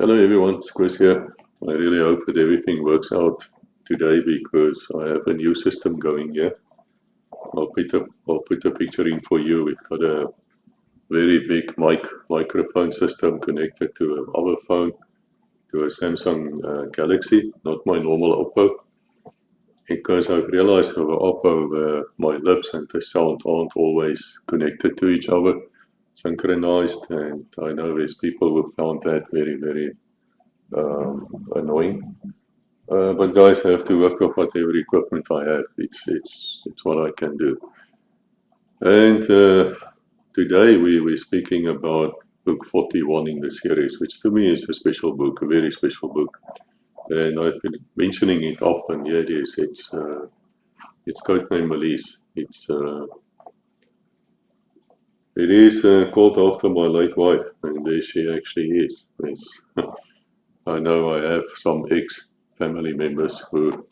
Hello everyone, it's Chris here. I really hope that everything works out today because I have a new system going here. I'll put a picture in for you. We've got a very big microphone system connected to our phone, to a Samsung Galaxy, not my normal Oppo. Because I've realized with Oppo, my lips and the sound aren't always connected to each other, synchronized, and I know there's people who found that very annoying. But guys, I have to work with whatever equipment I have. It's what I can do. And today we're speaking about book 41 in the series, which to me is a special book, a very special book. And I've been mentioning it often. Yeah, it is. It's Code Name Mélisse. It is called after my late wife, and there she actually is. I know I have some ex-family members who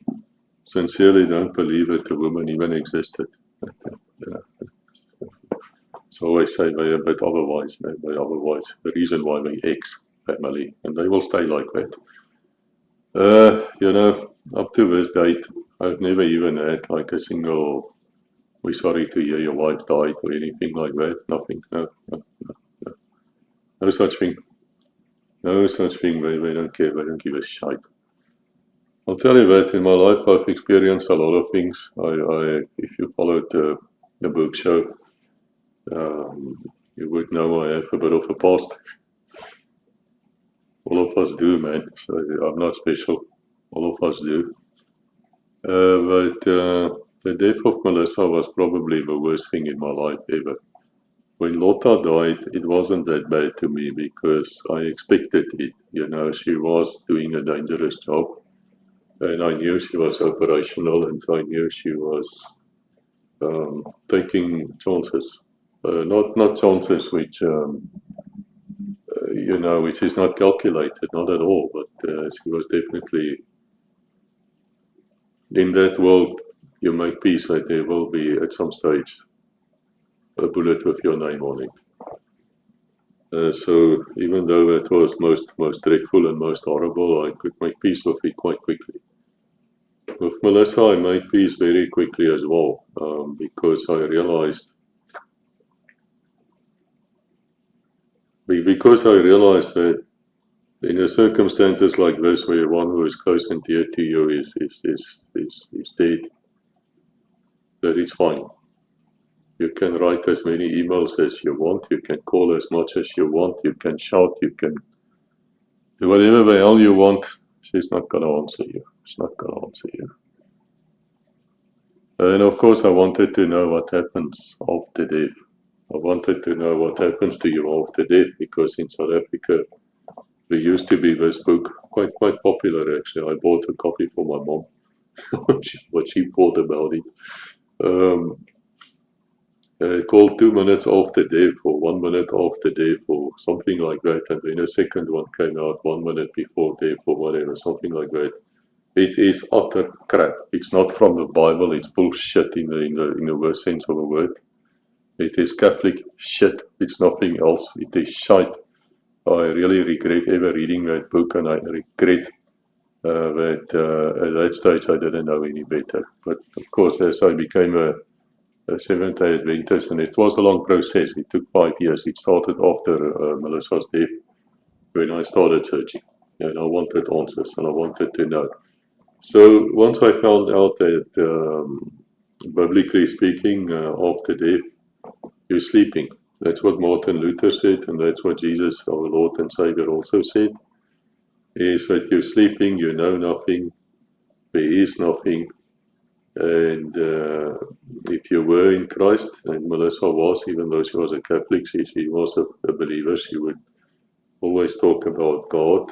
sincerely don't believe that the woman even existed. So I always say they're a bit otherwise. They're otherwise. The reason why they're ex-family, and they will stay like that. Up to this date, I've never even had like a single, we're sorry to hear your wife died or anything like that. Nothing. No such thing. No such thing. They don't care. They don't give a shit. I'll tell you that in my life I've experienced a lot of things. If you followed the book show, you would know I have a bit of a past. All of us do, man. So I'm not special. All of us do. But the death of Melissa was probably the worst thing in my life ever. When Lotta died, it wasn't that bad to me because I expected it. You know, she was doing a dangerous job. And I knew she was operational, and I knew she was taking chances. Not chances which, which is not calculated, not at all. But she was definitely in that world. You make peace that there will be at some stage a bullet with your name on it. So even though it was most dreadful and most horrible, I could make peace with it quite quickly. With Melissa, I made peace very quickly as well, because I realized that in circumstances like this, where one who is close and dear to you is dead, that it's fine. You can write as many emails as you want, you can call as much as you want, you can shout, you can do whatever the hell you want. She's not going to answer you. She's not going to answer you. And of course, I wanted to know what happens after death. I wanted to know what happens to you after death, because in South Africa, there used to be this book, quite popular actually. I bought a copy for my mom, what she thought about it. Called 2 minutes after death, or 1 minute after death, or something like that. And then a second one came out 1 minute before death, or whatever, something like that. It is utter crap. It's not from the Bible. It's bullshit in the worst sense of the word. It is Catholic shit. It's nothing else. It is shite. I really regret ever reading that book, and I regret that at that stage I didn't know any better. But of course, as I became a Seventh-day Adventist, and it was a long process. It took 5 years. It started after Melissa's death, when I started searching, and I wanted answers, and I wanted to know. So once I found out that, biblically speaking, after death, you're sleeping. That's what Martin Luther said, and that's what Jesus, our Lord and Savior, also said, is that you're sleeping, you know nothing, there is nothing. And if you were in Christ, and Melissa was, even though she was a Catholic, she was a believer, she would always talk about God.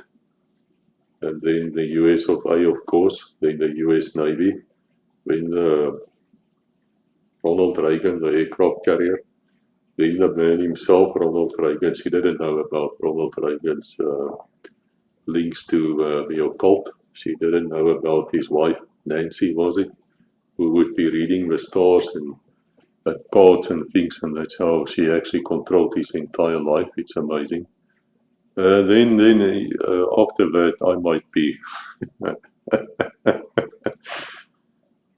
And then the US of A, of course, then the US Navy, then Ronald Reagan, the aircraft carrier, then the man himself, Ronald Reagan. She didn't know about Ronald Reagan's links to the occult. She didn't know about his wife, Nancy, was it, who would be reading the stars and cards and things, and that's how she actually controlled his entire life. It's amazing. After that, I might be.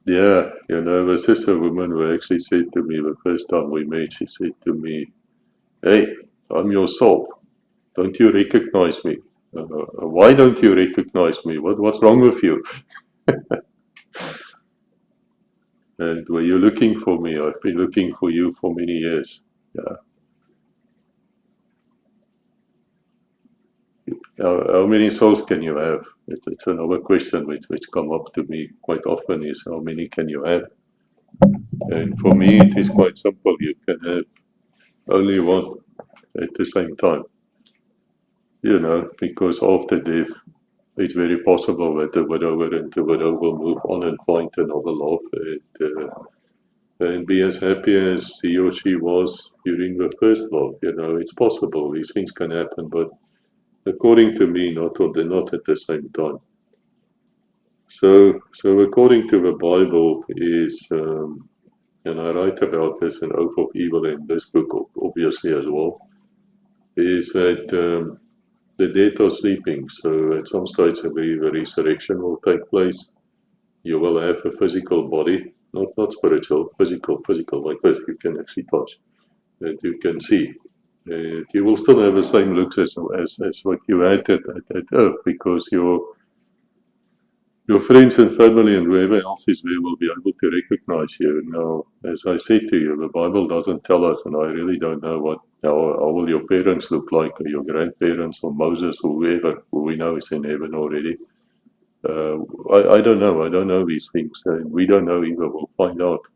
Yeah, my sister woman who actually said to me the first time we met, she said to me, "Hey, I'm your soul. Don't you recognize me? Why don't you recognize me? What's wrong with you? And were you looking for me? I've been looking for you for many years." Yeah. How many souls can you have? It's another question which come up to me quite often is how many can you have? And for me, it is quite simple. You can have only one at the same time, because after death, it's very possible that the widower and the widow will move on and find another love and be as happy as he or she was during the first love. It's possible. These things can happen, but according to me, not at the same time. So according to the Bible, and I write about this in Oath of Evil in this book, obviously as well, is that the dead are sleeping. So at some stage, the resurrection will take place. You will have a physical body, not spiritual, physical, like this you can actually touch, that you can see. You will still have the same looks as what you had at Earth, because your friends and family and whoever else is there will be able to recognize you. Now, as I said to you, the Bible doesn't tell us, and I really don't know how will your parents look like, or your grandparents, or Moses, or whoever, who we know is in heaven already. I don't know. I don't know these things, and we don't know either. We'll find out.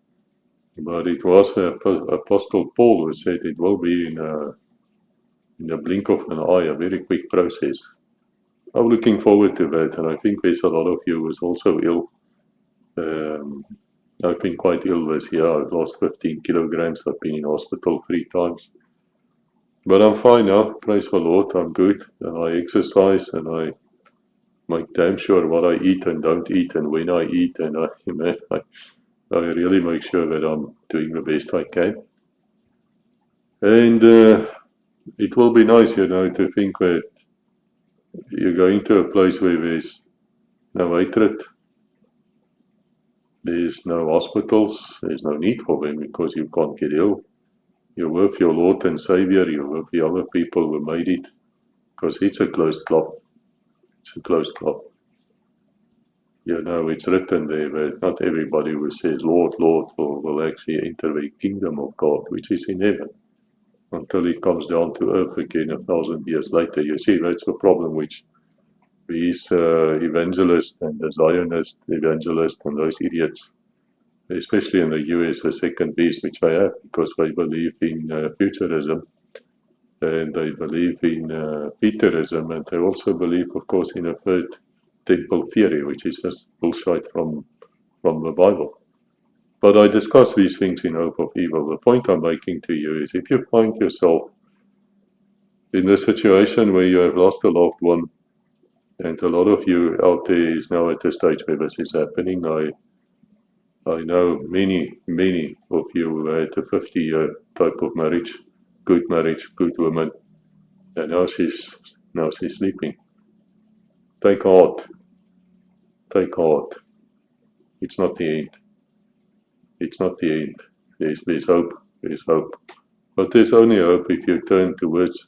But it was Apostle Paul who said it will be in a blink of an eye, a very quick process. I'm looking forward to that, and I think there's a lot of you who's also ill. I've been quite ill this year. I've lost 15 kilograms. I've been in hospital 3 times. But I'm fine now. Praise the Lord. I'm good. And I exercise and I make damn sure what I eat and don't eat and when I eat. And I really make sure that I'm doing the best I can. And it will be nice, to think that you're going to a place where there's no hatred, there's no hospitals, there's no need for them because you can't get ill. You're with your Lord and Savior, you're with the other people who made it, because it's a closed club. It's a closed club. It's written there that not everybody who says, Lord, Lord, will actually enter the kingdom of God, which is in heaven, until he comes down to earth again 1,000 years later. You see, that's the problem which these evangelists and the Zionist evangelists and those idiots, especially in the US, the second beast, which they have, because they believe in futurism, and they believe in Peterism, and they also believe, of course, in a third temple theory, which is just bullshit from the Bible. But I discuss these things in Oath of Evil. The point I'm making to you is, if you find yourself in the situation where you have lost a loved one, and a lot of you out there is now at the stage where this is happening. I know many of you who had a 50-year type of marriage, good woman, and now she's sleeping. Take heart. It's not the end. It's not the end. There's hope. There's hope. But there's only hope if you turn towards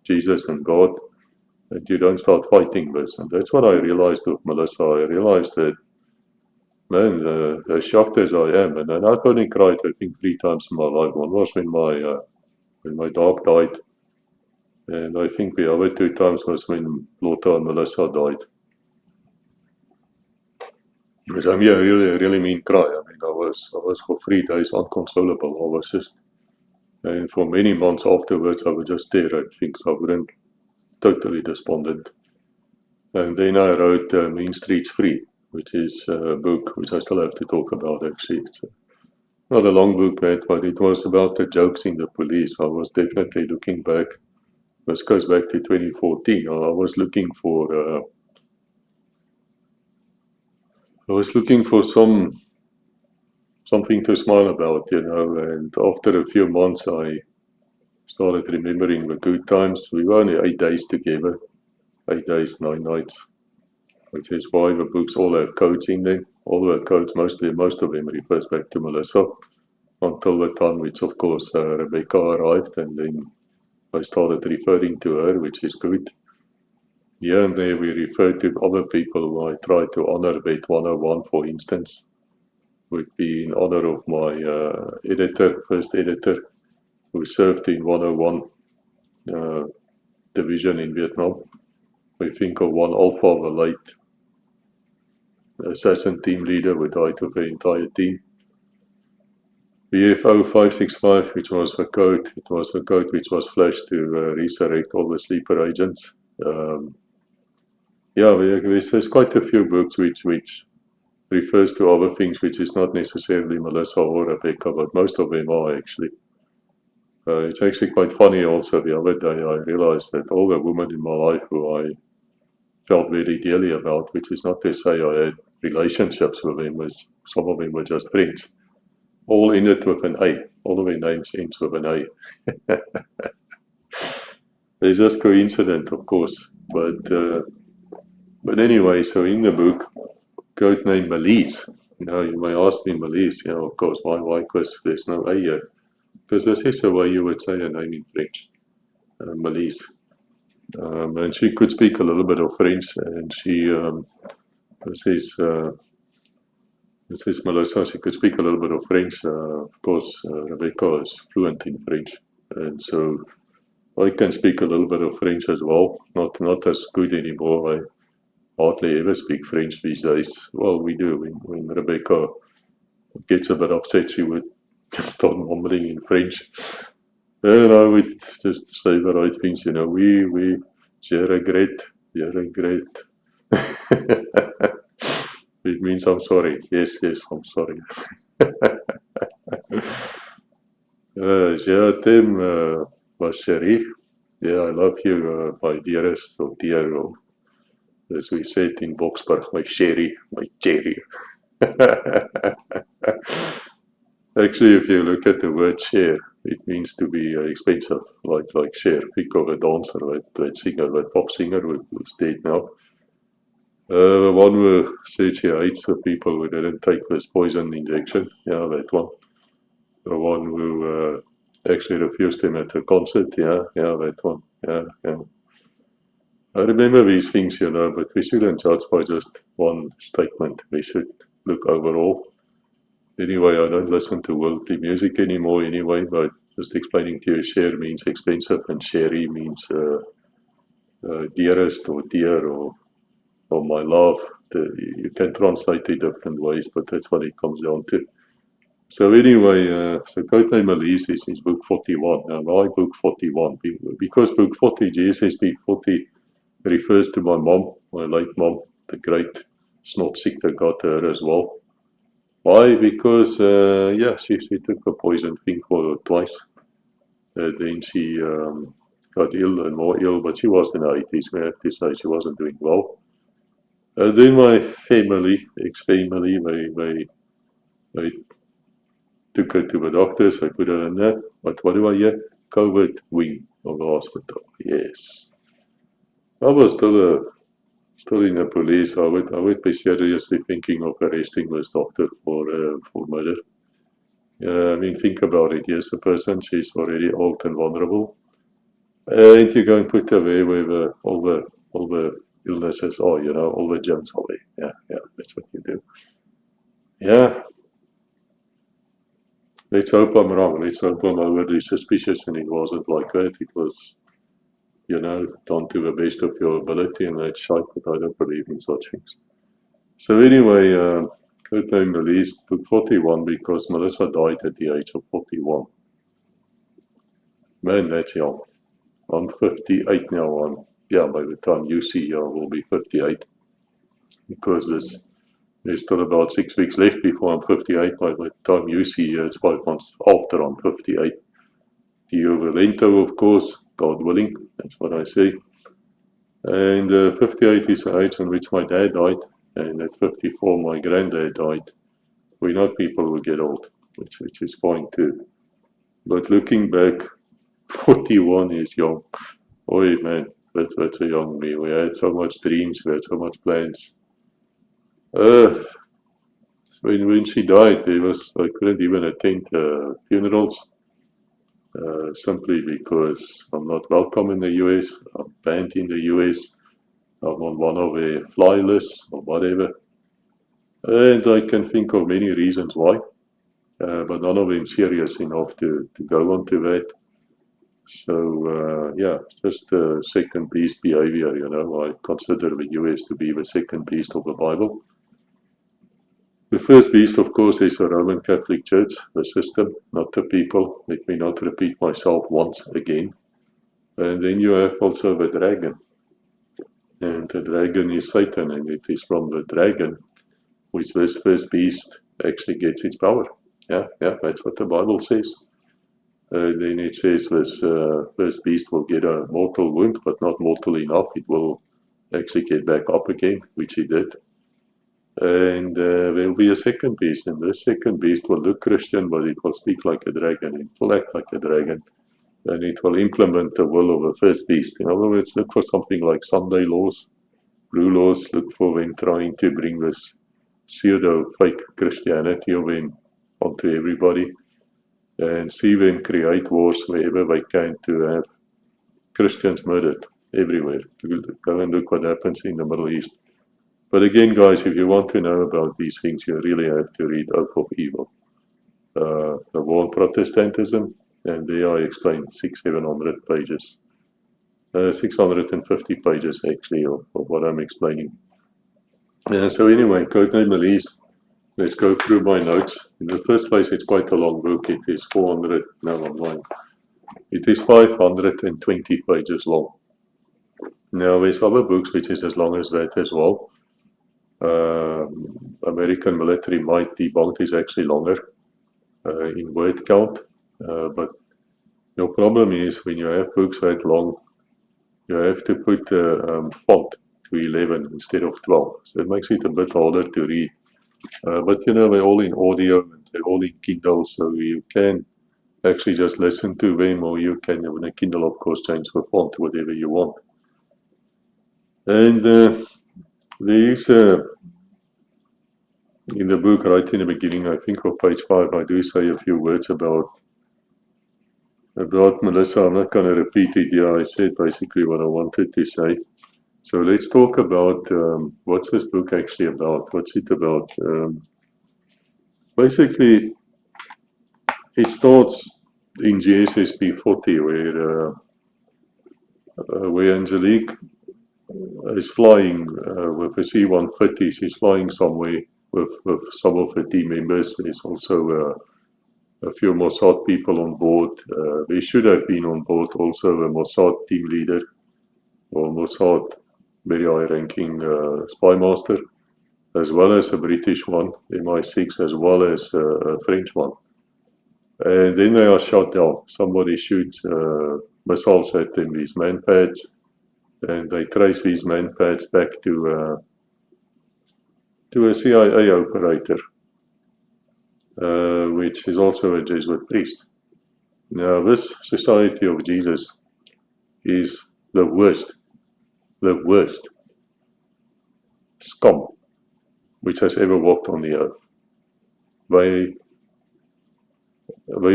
Jesus and God, and you don't start fighting this. And that's what I realized with Melissa. I realized that, man, as shocked as I am, and I've only cried, I think, 3 times in my life. One was when my dog died, and I think the other 2 times was when Lotta and Melissa died. Because I really mean cry. I mean, I was for 3 days unconsolable. I was just, and for many months afterwards, I would just stare at things. I wouldn't, totally despondent. And then I wrote Mean Streets Free, which is a book which I still have to talk about, actually. It's not a long book, but it was about the jokes in the police. I was definitely looking back. This goes back to 2014. I was looking for something to smile about, and after a few months, I started remembering the good times. We were only 8 days together, 8 days, 9 nights, which is why the books all have codes in them. All the codes, most of them refers back to Melissa, until the time which, of course, Rebecca arrived, and then I started referring to her, which is good. Here and there we refer to other people who I try to honor. Bet 101, for instance, would be in honor of my first editor, who served in 101 division in Vietnam. We think of 1 Alpha, the late assassin team leader who died of the entire team. BFO 565, which was the code, it was the code which was flashed to resurrect all the sleeper agents. Yeah, there's quite a few books which refers to other things which is not necessarily Melissa or Rebecca, but most of them are actually. It's actually quite funny also. The other day I realized that all the women in my life who I felt very dearly about, which is not to say I had relationships with them, was some of them were just friends. All ended with an A. All of their names ends with an A. It's just coincident, of course. But anyway, so in the book, Code Name Mélisse. You may ask me, Mélisse, of course, why? Because there's no A here. Because this is the way you would say a name in French, Mélisse. And she could speak a little bit of French, and this is Melissa, she could speak a little bit of French. Of course, Rebecca is fluent in French, and so I can speak a little bit of French as well. Not as good anymore. I hardly ever speak French these days. Well, we do. When Rebecca gets a bit upset, she would just start mumbling in French. And I would just say the right things, je regrette. It means I'm sorry. Yes, I'm sorry. Je t'aime, ma chérie. Yeah, I love you, my dearest, or dear, or as we said in Boksburg, my cherry. Actually, if you look at the word share, it means to be expensive, like share. Think of a dancer, that singer, that pop singer who's dead now. The one who said she hates the people who didn't take this poison injection. Yeah, that one. The one who actually refused him at a concert. Yeah, that one. Yeah. I remember these things, but we shouldn't judge by just one statement. We should look overall. Anyway, I don't listen to worldly music anymore anyway, but just explaining to you, share means expensive, and sherry means dearest or dear or my love. You can translate it different ways, but that's what it comes down to. So anyway, so Code Name Mélisse is book 41. Now, why book 41? Because book 40, GSSP-40, refers to my mom, my late mom, the great snot sick that got her as well. Why? Because, she took a poison thing for twice. Then she got ill and more ill, but she was in her 80s. We have to say she wasn't doing well. Then my family, ex-family, they took her to the doctors. They put her in there. But what do I hear? COVID wing of the hospital. Yes. I was still in the police. I would be seriously thinking of arresting this doctor for murder. Think about it. Here's the person. She's already old and vulnerable. And you go and put her there where all the illnesses are, all the germs are there. Yeah, that's what you do. Yeah. Let's hope I'm wrong. Let's hope I'm overly suspicious and it wasn't like that. It was, done to the best of your ability, and that's shite, but I don't believe in such things. So anyway, Code Name Mélisse, book 41, because Melissa died at the age of 41. Man, that's young. I'm 58 now. By the time you see, I will be 58. Because there's still about 6 weeks left before I'm 58. By the time you see, it's 5 months after I'm 58. Dio Valento, of course, God willing, that's what I say. And 58 is the age on which my dad died, and at 54 my granddad died. We know people will get old, which is fine too. But looking back, 41 is young. Oh man, that's a young me. We had so much dreams, we had so much plans. When she died, I couldn't even attend funerals. Simply because I'm not welcome in the US, I'm banned in the US, I'm on one of the fly lists or whatever. And I can think of many reasons why, but none of them serious enough to go on to that. So, yeah, just second beast behavior, I consider the US to be the second beast of the Bible. The first beast, of course, is the Roman Catholic Church, the system, not the people. Let me not repeat myself once again. And then you have also the dragon. And the dragon is Satan, and it is from the dragon which this first beast actually gets its power. Yeah, that's what the Bible says. Then it says this first beast will get a mortal wound, but not mortal enough. It will actually get back up again, which it did. And there will be a second beast, and this second beast will look Christian, but it will speak like a dragon. It will act like a dragon, and it will implement the will of the first beast. In other words, look for something like Sunday laws, blue laws. Look for them trying to bring this pseudo-fake Christianity of them onto everybody, and see them create wars wherever they can to have Christians murdered everywhere. Go and look what happens in the Middle East. But again, guys, if you want to know about these things, you really have to read Oath of Evil, the War on Protestantism, and there I explain 600-700 pages, 650 pages actually of what I'm explaining. So anyway, Code Name Mélisse. Let's go through my notes. In the first place, it's quite a long book. It is 400, no, I'm lying. It is 520 pages long. Now, there's other books which is as long as that as well. American Military Might Debunked is actually longer in word count. But your problem is when you have books that long, you have to put the font to 11 instead of 12. So it makes it a bit harder to read. But they're all in audio and they're all in Kindle, so you can actually just listen to them, or you can, in a Kindle, of course, change the font to whatever you want. And there's in the book, right in the beginning, I think of page 5, I do say a few words about Melissa. I'm not going to repeat it here. I said basically what I wanted to say. So let's talk about what's this book actually about? What's it about? Basically, it starts in GSSP-40, where Angelique is flying with a C-130. She's flying somewhere with some of her team members. There's also a few Mossad people on board. They should have been on board also a Mossad team leader, or Mossad very high-ranking spymaster, as well as a British one, MI6, as well as a French one. And then they are shot down. Somebody shoots missiles at them, these man pads, and they trace these man pads back to a CIA operator, which is also a Jesuit priest. Now, this Society of Jesus is the worst scum which has ever walked on the earth. They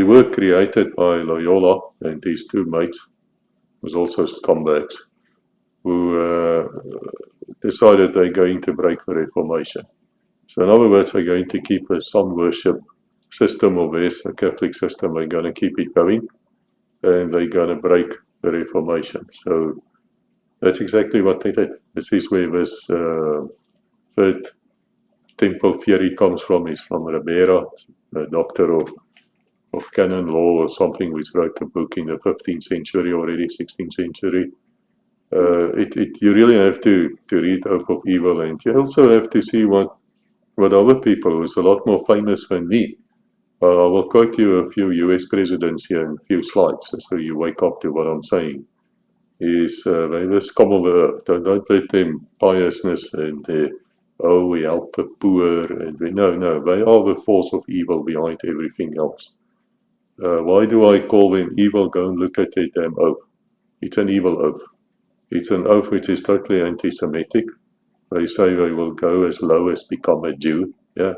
were created by Loyola and his two mates, who was also scumbags, who decided they're going to break the Reformation. So in other words, they're going to keep a sun worship system of theirs, a Catholic system. They're going to keep it going, and they're going to break the Reformation. So that's exactly what they did. This is where this third temple theory comes from. Is from Ribera, a doctor of canon law or something, which wrote a book in the 15th century already, 16th century. You really have to read Oath of Evil, and you also have to see what other people who's a lot more famous than me. I will quote you a few US presidents here in a few slides, so you wake up to what I'm saying. Is they the scum of the earth. Don't let them piousness and we help the poor, and no, they are the force of evil behind everything else. Why do I call them evil? Go and look at their damn oath. It's an evil oath. It's an oath which is totally anti-Semitic. They say they will go as low as become a Jew. Yeah.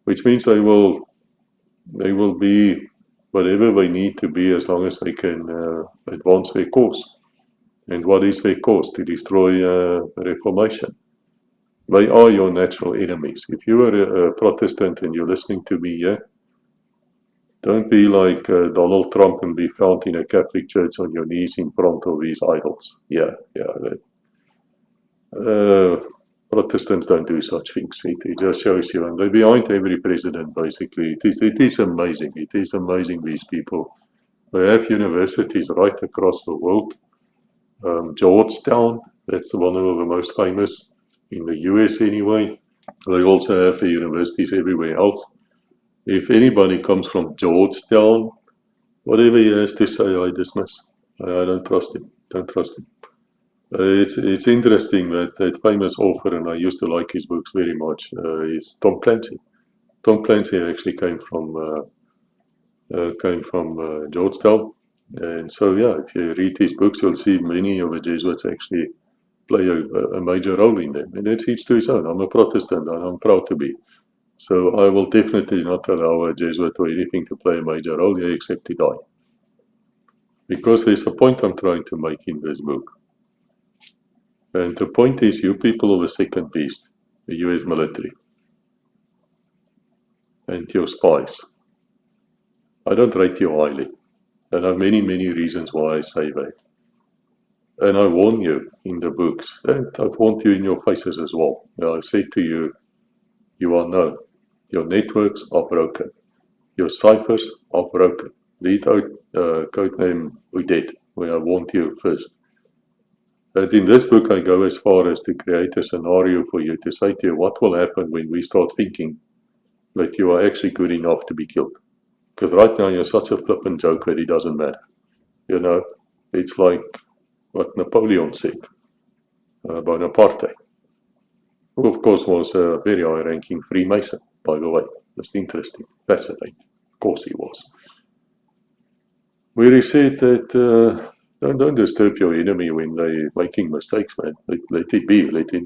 Which means they will be whatever they need to be as long as they can advance their cause. And what is their cause? To destroy Reformation. They are your natural enemies. If you are a Protestant and you're listening to me, yeah, don't be like Donald Trump and be found in a Catholic church on your knees in front of these idols. Yeah. Protestants don't do such things. It just shows you, and they're behind every president, basically. It is amazing. It is amazing, these people. They have universities right across the world. Georgetown, that's one of the most famous in the US anyway. They also have the universities everywhere else. If anybody comes from Georgetown, whatever he has to say, I dismiss. I don't trust him. Don't trust him. It's interesting that famous author, and I used to like his books very much, is Tom Clancy. Tom Clancy actually came from Georgetown. And so, yeah, if you read his books, you'll see many of the Jesuits actually play a major role in them. And that's each to his own. I'm a Protestant, and I'm proud to be. So I will definitely not allow a Jesuit or anything to play a major role here except to die. Because there's a point I'm trying to make in this book. And the point is, you people of the second beast, the US military, and your spies, I don't rate you highly. And I have many, many reasons why I say that. And I warn you in the books, and I've warned you in your faces as well. I've said to you, you are known. Your networks are broken. Your ciphers are broken. Read out Code Name GSSP-40, where I warned you first. And in this book, I go as far as to create a scenario for you to say to you, what will happen when we start thinking that you are actually good enough to be killed? Because right now you're such a flippant joke that it doesn't matter. You know, it's like what Napoleon said about apartheid, who of course was a very high-ranking Freemason, by the way. That's interesting, fascinating. Of course he was. Where he said that don't disturb your enemy when they're making mistakes, man. Let it be. Let them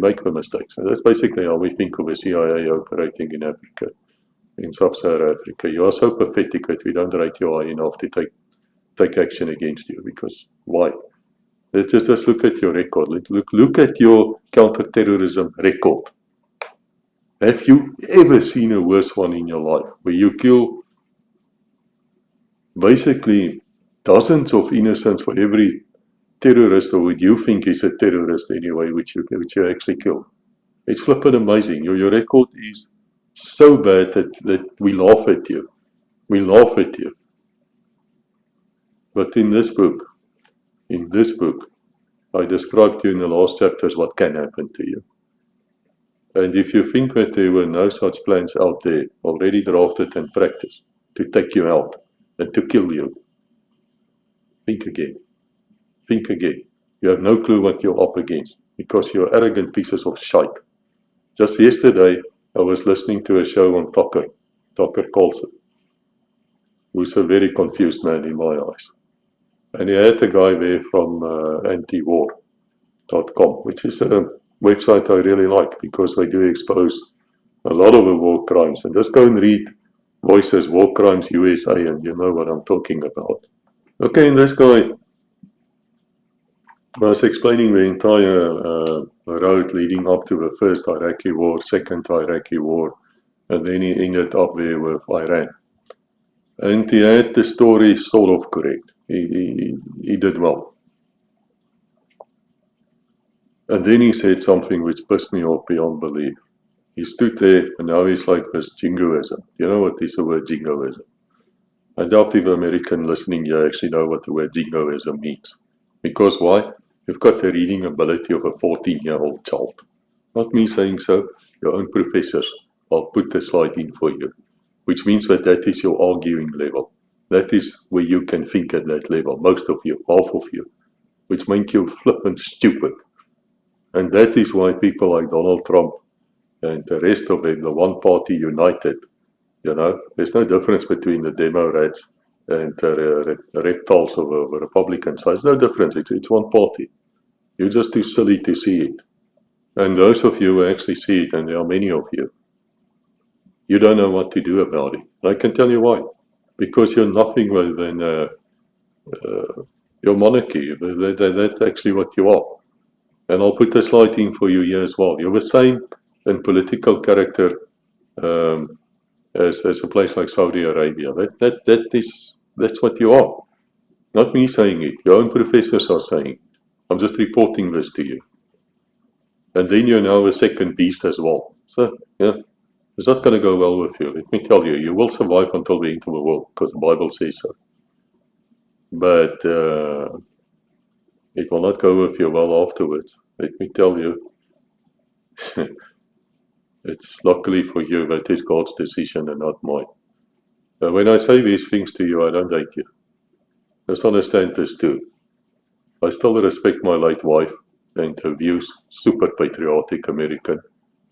make the mistakes. And that's basically how we think of the CIA operating in Africa, in sub-Saharan Africa. You are so pathetic that we don't rate you high enough to take action against you. Because why? Let's just look at your record. Look at your counter-terrorism record. Have you ever seen a worse one in your life, where you kill basically dozens of innocents for every terrorist, or what you think is a terrorist anyway, which you actually kill? It's flippin' amazing. Your record is so bad that we laugh at you. We laugh at you. But in this book, I described to you in the last chapters what can happen to you. And if you think that there were no such plans out there already drafted and practiced to take you out and to kill you, think again. Think again. You have no clue what you're up against because you're arrogant pieces of shite. Just yesterday, I was listening to a show on Tucker Carlson, who's a very confused man in my eyes. And he had a guy there from antiwar.com, which is a website I really like because they do expose a lot of the war crimes. And just go and read Voices, War Crimes USA, and you know what I'm talking about. Okay, and this guy was explaining the entire road leading up to the first Iraqi war, second Iraqi war, and then he ended up there with Iran. And he had the story sort of correct. He did well. And then he said something which pissed me off beyond belief. He stood there and now he's like this jingoism. You know what is the word jingoism? I doubt if American listening here actually know what the word jingoism means. Because why? You've got the reading ability of a 14-year-old child. Not me saying so, your own professors. I'll put the slide in for you. Which means that is your arguing level. That is where you can think at that level, most of you, half of you. Which makes you flippant stupid. And that is why people like Donald Trump and the rest of them, the one party united, You know, there's no difference between the demo rats and the reptiles of a Republican side. There's no difference. It's one party. You're just too silly to see it. And those of you who actually see it, and there are many of you, you don't know what to do about it. And I can tell you why. Because you're nothing other than your monarchy. That's actually what you are. And I'll put a slide in for you here as well. You're the same in political character as a place like Saudi Arabia. That's what you are. Not me saying it. Your own professors are saying it. I'm just reporting this to you. And then you're now a second beast as well. So, yeah, it's not going to go well with you. Let me tell you, you will survive until the end of the world, because the Bible says so. But it will not go with you well afterwards. Let me tell you. It's luckily for you that it's God's decision and not mine. When I say these things to you, I don't hate you. Just understand this too. I still respect my late wife and her views, super patriotic American.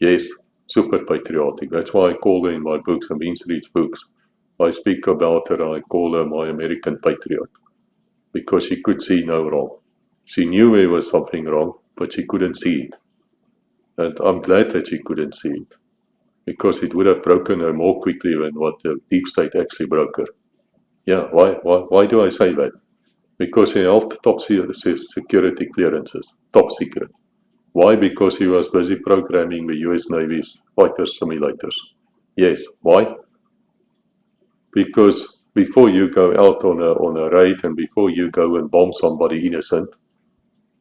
Yes, super patriotic. That's why I call her in my books, and Vince reads books. I speak about her, I call her my American patriot. Because she could see no wrong. She knew there was something wrong, but she couldn't see it. And I'm glad that she couldn't see it. Because it would have broken her more quickly than what the deep state actually broke her. Yeah, why do I say that? Because he held top security clearances, top secret. Why? Because he was busy programming the US Navy's fighter simulators. Yes, why? Because before you go out on a raid and before you go and bomb somebody innocent,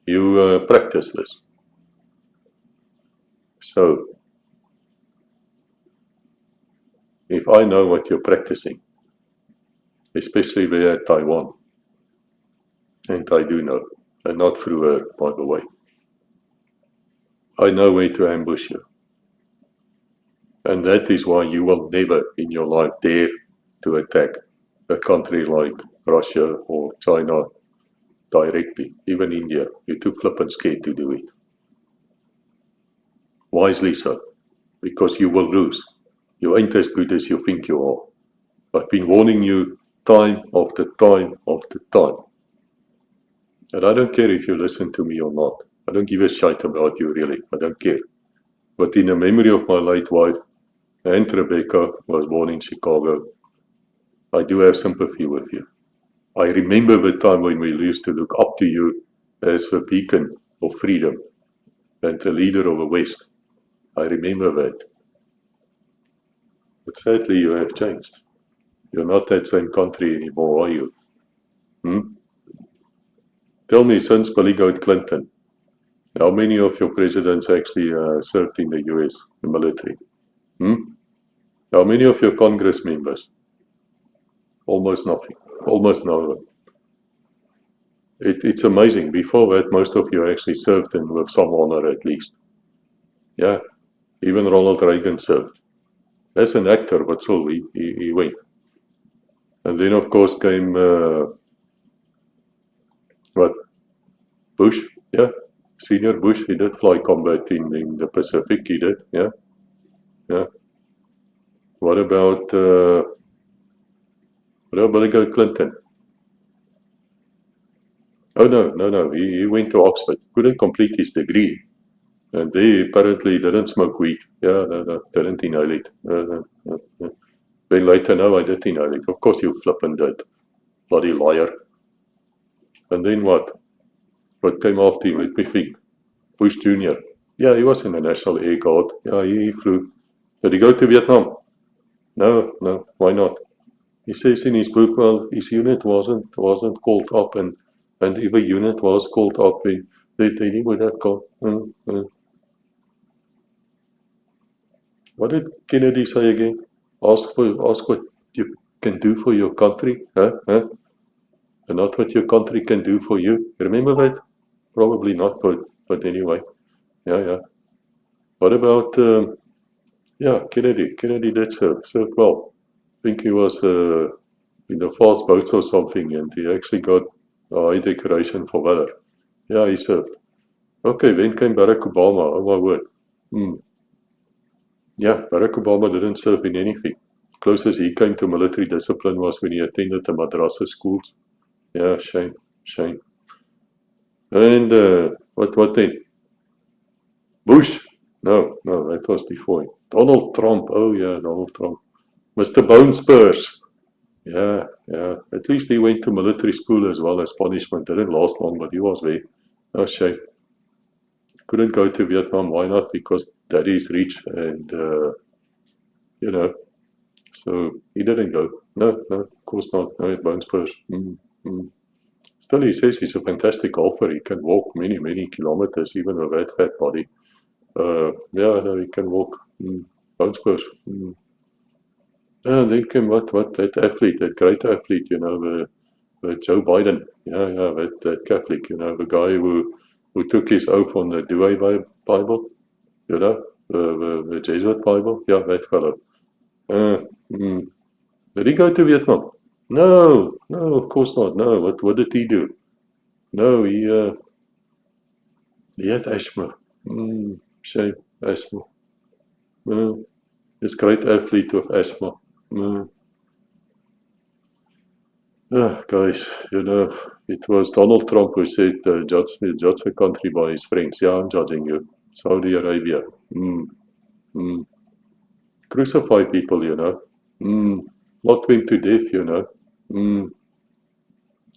you practice this. So, if I know what you're practicing, especially there at Taiwan, and I do know, and not through her, by the way, I know where to ambush you. And that is why you will never in your life dare to attack a country like Russia or China directly, even India. You're too flippant scared to do it. Wisely so, because you will lose. You ain't as good as you think you are. I've been warning you time after time after time. And I don't care if you listen to me or not. I don't give a shit about you, really. I don't care. But in the memory of my late wife, and Rebecca was born in Chicago, I do have sympathy with you. I remember the time when we used to look up to you as the beacon of freedom and the leader of the West. I remember that. But sadly, you have changed. You're not that same country anymore, are you? Tell me, since Billy Goat Clinton, how many of your presidents actually served in the US, the military? How many of your Congress members? Almost nothing. Almost no one. It's amazing. Before that, most of you actually served and with some honor at least. Yeah, even Ronald Reagan served. As an actor, but still, he went. And then, of course, came, Bush? Yeah, Senior Bush, he did fly combat in the Pacific, he did, yeah. What about Billy Goat Clinton? Oh, no, he went to Oxford, couldn't complete his degree. And they apparently didn't smoke weed. Yeah, no, didn't inhale it. Then later, no, I did inhale it. Of course you flippin' did. Bloody liar. And then what? What came after him? Let me think. Bush Jr. Yeah, he was in the National Air Guard. Yeah, he flew. Did he go to Vietnam? No, why not? He says in his book, well, his unit wasn't called up, and if a unit was called up, then he would have gone. What did Kennedy say again? Ask what you can do for your country, huh? And not what your country can do for you. Remember that? Probably not, but anyway. Yeah. What about, Kennedy? Kennedy did serve well. I think he was in the fast boats or something, and he actually got a high decoration for valor. Yeah, he served. Okay, then came Barack Obama. Oh my word. Yeah, Barack Obama didn't serve in anything. Closest he came to military discipline was when he attended the madrasa schools. Yeah, shame, shame. And what then? Bush? No, that was before him. Donald Trump. Oh yeah, Donald Trump. Mr. Bone Spurs. Yeah. At least he went to military school as well as punishment. Didn't last long, but he was there. Oh, shame. Couldn't go to Vietnam. Why not? Because daddy's rich and, so he didn't go. No, of course not. No, Bone Spurs. Still, he says he's a fantastic golfer. He can walk many, many kilometers, even with that fat body. He can walk. Bone Spurs. Then came that athlete, that great athlete, Joe Biden. That Catholic, the guy who took his oath on the Douay Bible, the Jesuit Bible. Yeah, that fellow. Did he go to Vietnam? No, of course not. No, what did he do? No, he had asthma. Shame, asthma. This great athlete with asthma. Guys, it was Donald Trump who said, judge a country by his friends. Yeah, I'm judging you. Saudi Arabia. Crucify people, Lock them to death,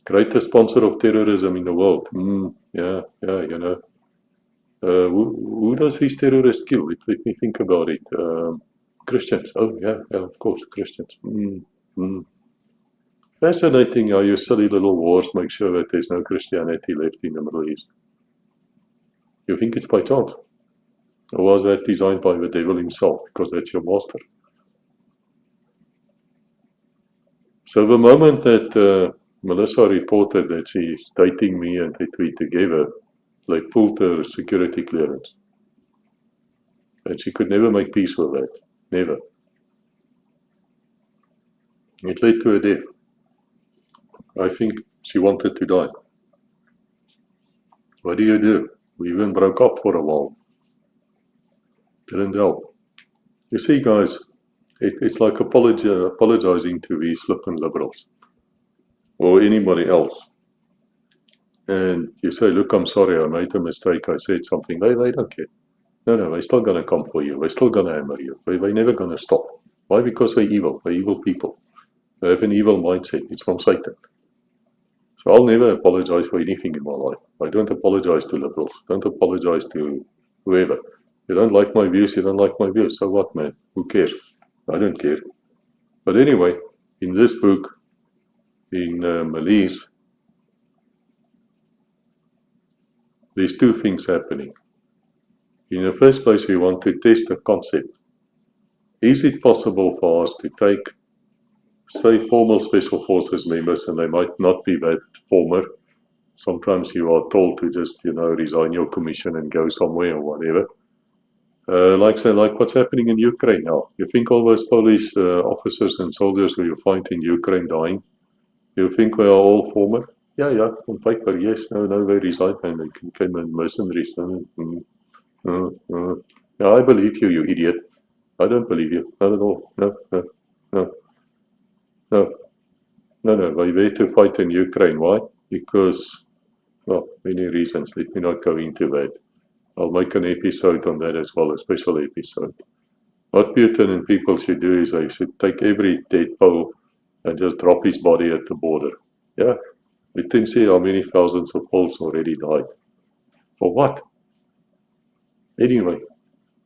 Greatest sponsor of terrorism in the world. Who does these terrorists kill? Let me think about it. Christians. Oh, yeah, of course, Christians. Fascinating how your silly little wars make sure that there's no Christianity left in the Middle East. You think it's by chance? Or was that designed by the devil himself, because that's your master? So the moment that Melissa reported that she's dating me and that we're together, they pulled her security clearance. And she could never make peace with that. Never. It led to her death. I think she wanted to die. What do? We even broke up for a while. Didn't help. You see, guys, it's like apologizing to these flippant liberals or anybody else. And you say, look, I'm sorry, I made a mistake, I said something. They don't care. No, they're still going to come for you. They're still going to hammer you. They're never going to stop. Why? Because they're evil. They're evil people. They have an evil mindset. It's from Satan. So I'll never apologize for anything in my life. I don't apologize to liberals. Don't apologize to whoever. You don't like my views, you don't like my views. So what, man? Who cares? I don't care. But anyway, in this book, in Mélisse, there's two things happening. In the first place, we want to test the concept. Is it possible for us to take, say, formal special forces members, and they might not be that former. Sometimes you are told to just, resign your commission and go somewhere or whatever. Like what's happening in Ukraine now. You think all those Polish officers and soldiers who you find in Ukraine dying, you think they are all former? Yeah, on paper, yes. No, they resigned and they became mercenaries. Yeah, I believe you, you idiot. I don't believe you. Not at all. No. They were to fight in Ukraine. Why? Because, well, many reasons. Let me not go into that. I'll make an episode on that as well, a special episode. What Putin and people should do is they should take every dead Pole and just drop his body at the border. Yeah. Let them see how many thousands of Poles already died. For what? Anyway,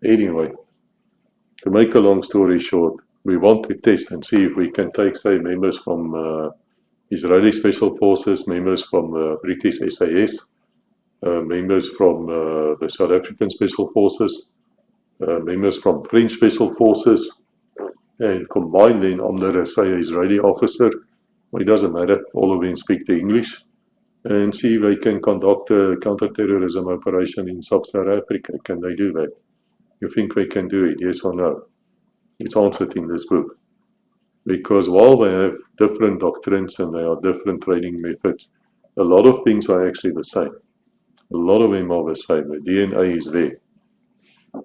to make a long story short, we want to test and see if we can take, say, members from Israeli Special Forces, members from British SAS, members from the South African Special Forces, members from French Special Forces, and combine them under, say, an Israeli officer. It doesn't matter, all of them speak the English, and see if they can conduct a counter-terrorism operation in Sub-Saharan Africa. Can they do that? You think they can do it, yes or no? It's answered in this book. Because while they have different doctrines and they are different training methods, a lot of things are actually the same. A lot of them are the same. The DNA is there.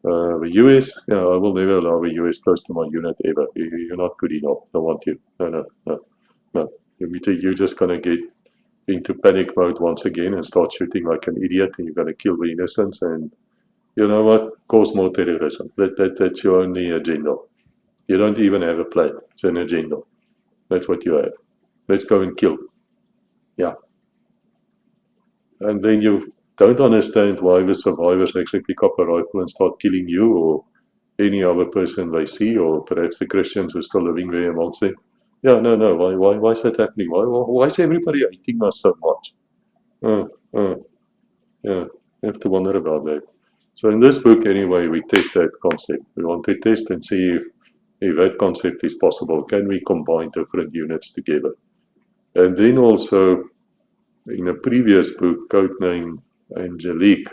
The US, I will never allow the US close to my unit ever. You're not good enough. Don't want you. No. You're just gonna get into panic mode once again and start shooting like an idiot, and you're gonna kill the innocents. And you know what? Cause more terrorism. That's your only agenda. You don't even have a plan. It's an agenda. That's what you have. Let's go and kill. Yeah. And then you don't understand why the survivors actually pick up a rifle and start killing you or any other person they see, or perhaps the Christians who are still living there amongst them. Yeah, no. Why is that happening? Why is everybody hating us so much? Yeah, you have to wonder about that. So in this book, anyway, we test that concept. We want to test and see if that concept is possible. Can we combine different units together? And then also, in a previous book, Code Name Angelique,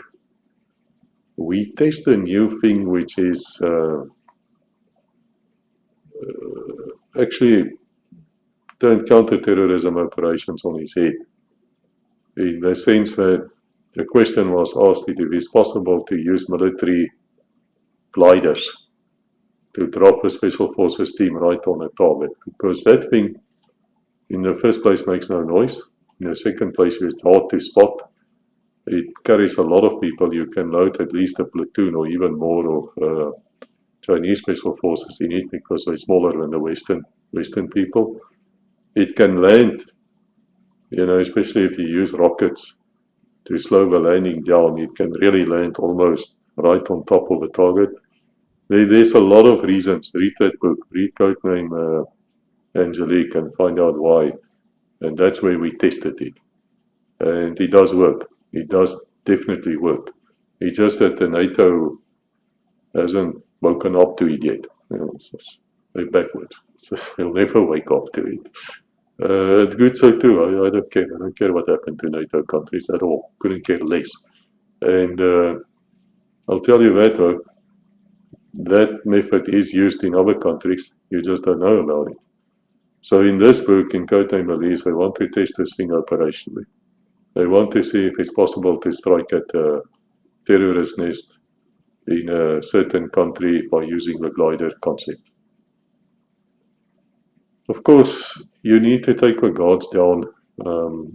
we test a new thing which is actually turned counter-terrorism operations on its head. In the sense that the question was asked if it is possible to use military gliders to drop a special forces team right on a target, because that thing in the first place makes no noise. In the second place, it's hard to spot. It carries a lot of people. You can load at least a platoon or even more of Chinese special forces in it because they're smaller than the Western people. It can land, especially if you use rockets to slow the landing down. It can really land almost right on top of a target. There's a lot of reasons. Read that book. Read Code Name Angelique and find out why. And that's where we tested it. And it does work. It does definitely work. It's just that the NATO hasn't woken up to it yet. They're backwards. So they'll never wake up to it. It's good so too. I don't care. I don't care what happened to NATO countries at all. Couldn't care less. And I'll tell you that though, that method is used in other countries. You just don't know about it. So in this book, in Code Name Mélisse, they want to test this thing operationally. They want to see if it's possible to strike at a terrorist nest in a certain country by using the glider concept. Of course, you need to take the guards down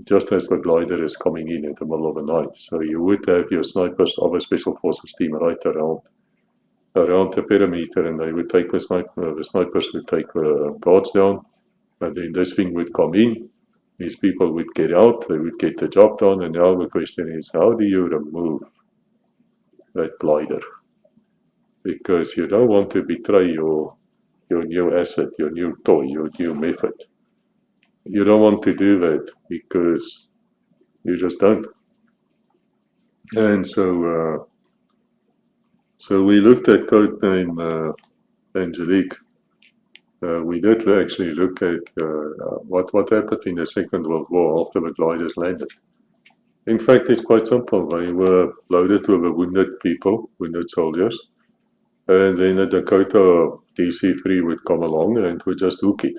just as the glider is coming in the middle of the night. So you would have your snipers of a special forces team right around the perimeter, and they would take the snipers would take the guards down, and then this thing would come in. These people would get out, they would get the job done, and now the question is, how do you remove that glider? Because you don't want to betray your new asset, your new toy, your new method. You don't want to do that because you just don't. And so we looked at Code Name Angelique. We did actually look at what happened in the Second World War after the gliders landed. In fact, it's quite simple. They were loaded with wounded people, wounded soldiers, and then a Dakota DC-3 would come along and would just hook it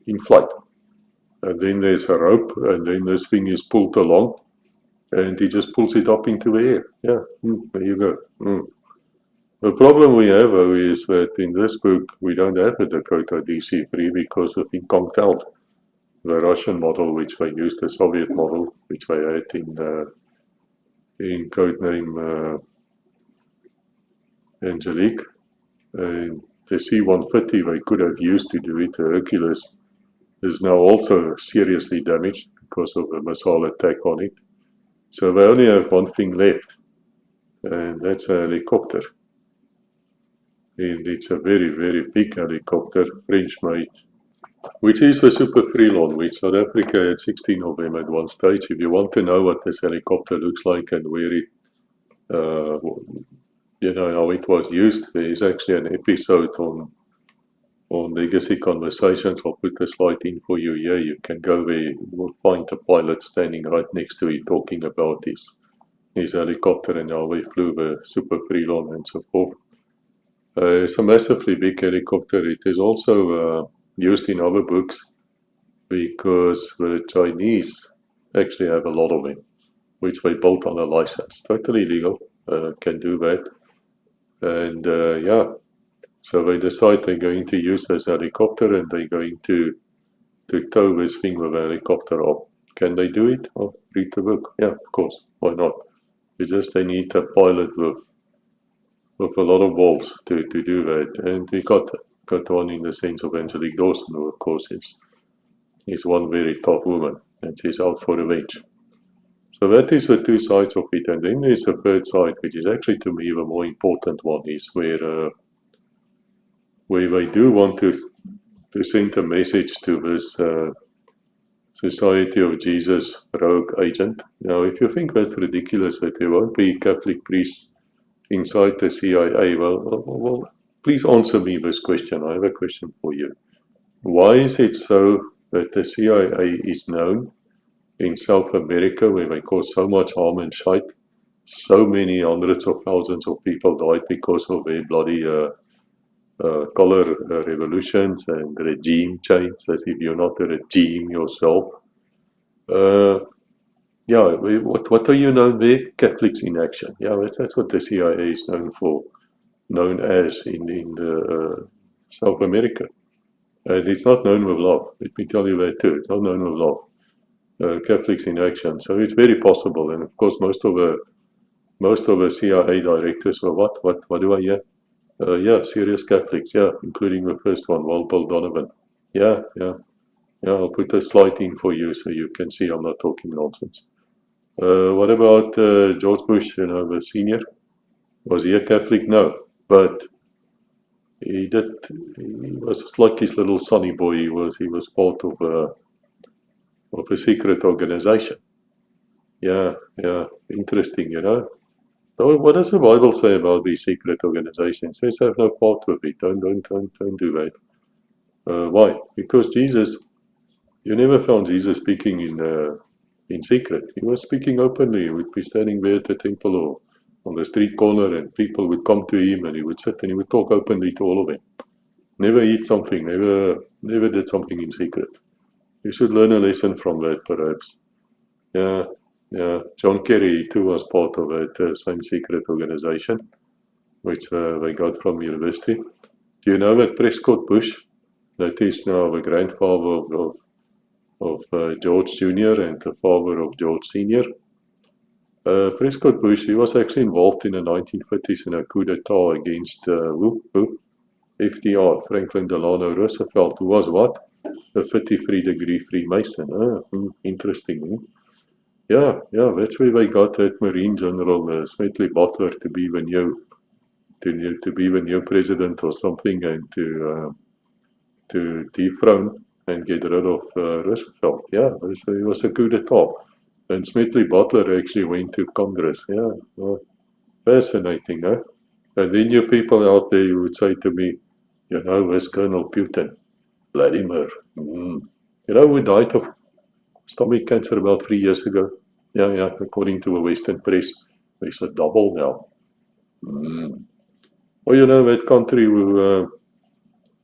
in flight. And then there's a rope, and then this thing is pulled along, and he just pulls it up into the air. Yeah, there you go. The problem we have, though, is that in this book, we don't have a Dakota DC-3 because the thing conked out. The Russian model, which they used, the Soviet model, which they had in Code Name Angelique. And the C-130 they could have used to do it, the Hercules, is now also seriously damaged because of a missile attack on it. So they only have one thing left, and that's a helicopter. And it's a very, very big helicopter, French-made, which is the Super Frelon, which South Africa had 16 of them at one stage. If you want to know what this helicopter looks like and where it, how it was used, there is actually an episode on Legacy Conversations. I'll put the slide in for you here. You can go there, you will find the pilot standing right next to it talking about his helicopter and how they flew the Super Frelon and so forth. It's a massively big helicopter. It is also used in other books because the Chinese actually have a lot of them, which they built on a license. Totally legal, can do that. And yeah, so they decide they're going to use this helicopter and they're going to tow this thing with a helicopter up. Can they do it? Oh, read the book. Yeah, of course. Why not? It's just they need a pilot with a lot of balls to do that. And we got one in the sense of Angelique Dawson, who of course is one very tough woman and she's out for revenge. So that is the two sides of it. And then there's a third side, which is actually to me the more important one, is where they do want to send a message to this Society of Jesus rogue agent. Now, if you think that's ridiculous, that there won't be Catholic priests inside the CIA, well, please answer me this question. I have a question for you. Why is it so that the CIA is known in South America, where they cause so much harm and shite? So many hundreds of thousands of people died because of their bloody color revolutions and regime change, as if you're not a regime yourself. Yeah, what are you known there? Catholics in action. Yeah, that's what the CIA is known as in the South America. And it's not known with love. Let me tell you that too. It's not known with love. Catholics in action. So it's very possible. And of course, most of the CIA directors were what do I hear? Yeah, serious Catholics. Yeah, including the first one, Walpole Donovan. Yeah. I'll put a slide in for you so you can see I'm not talking nonsense. What about George Bush, the senior? Was he a Catholic? No. But he was like his little sonny boy. He was part of a secret organization. Yeah. Interesting, So what does the Bible say about these secret organizations? It says have no part with it. Don't do that. Why? Because Jesus, you never found Jesus speaking in secret. He was speaking openly. He would be standing there at the temple or on the street corner, and people would come to him, and he would sit and he would talk openly to all of them. Never eat something. Never did something in secret. You should learn a lesson from that, perhaps. Yeah. John Kerry too was part of that same secret organization, which they got from university. Do you know that Prescott Bush, that is now the grandfather of George Jr. and the father of George Sr.? Prescott Bush, he was actually involved in the 1930s in a coup d'etat against FDR, Franklin Delano Roosevelt, who was what? A 53-degree Freemason. Interesting. Yeah, that's where they got that Marine General Smedley Butler to be the new president or something, and to dethrone and get rid of Roosevelt. Yeah, it was a coup d'etat. And Smedley Butler actually went to Congress. Yeah, well, fascinating, huh? And then you people out there who would say to me, where's Colonel Putin? Vladimir. Who died of stomach cancer about 3 years ago? Yeah, according to a Western press. There's a double now. Well, that country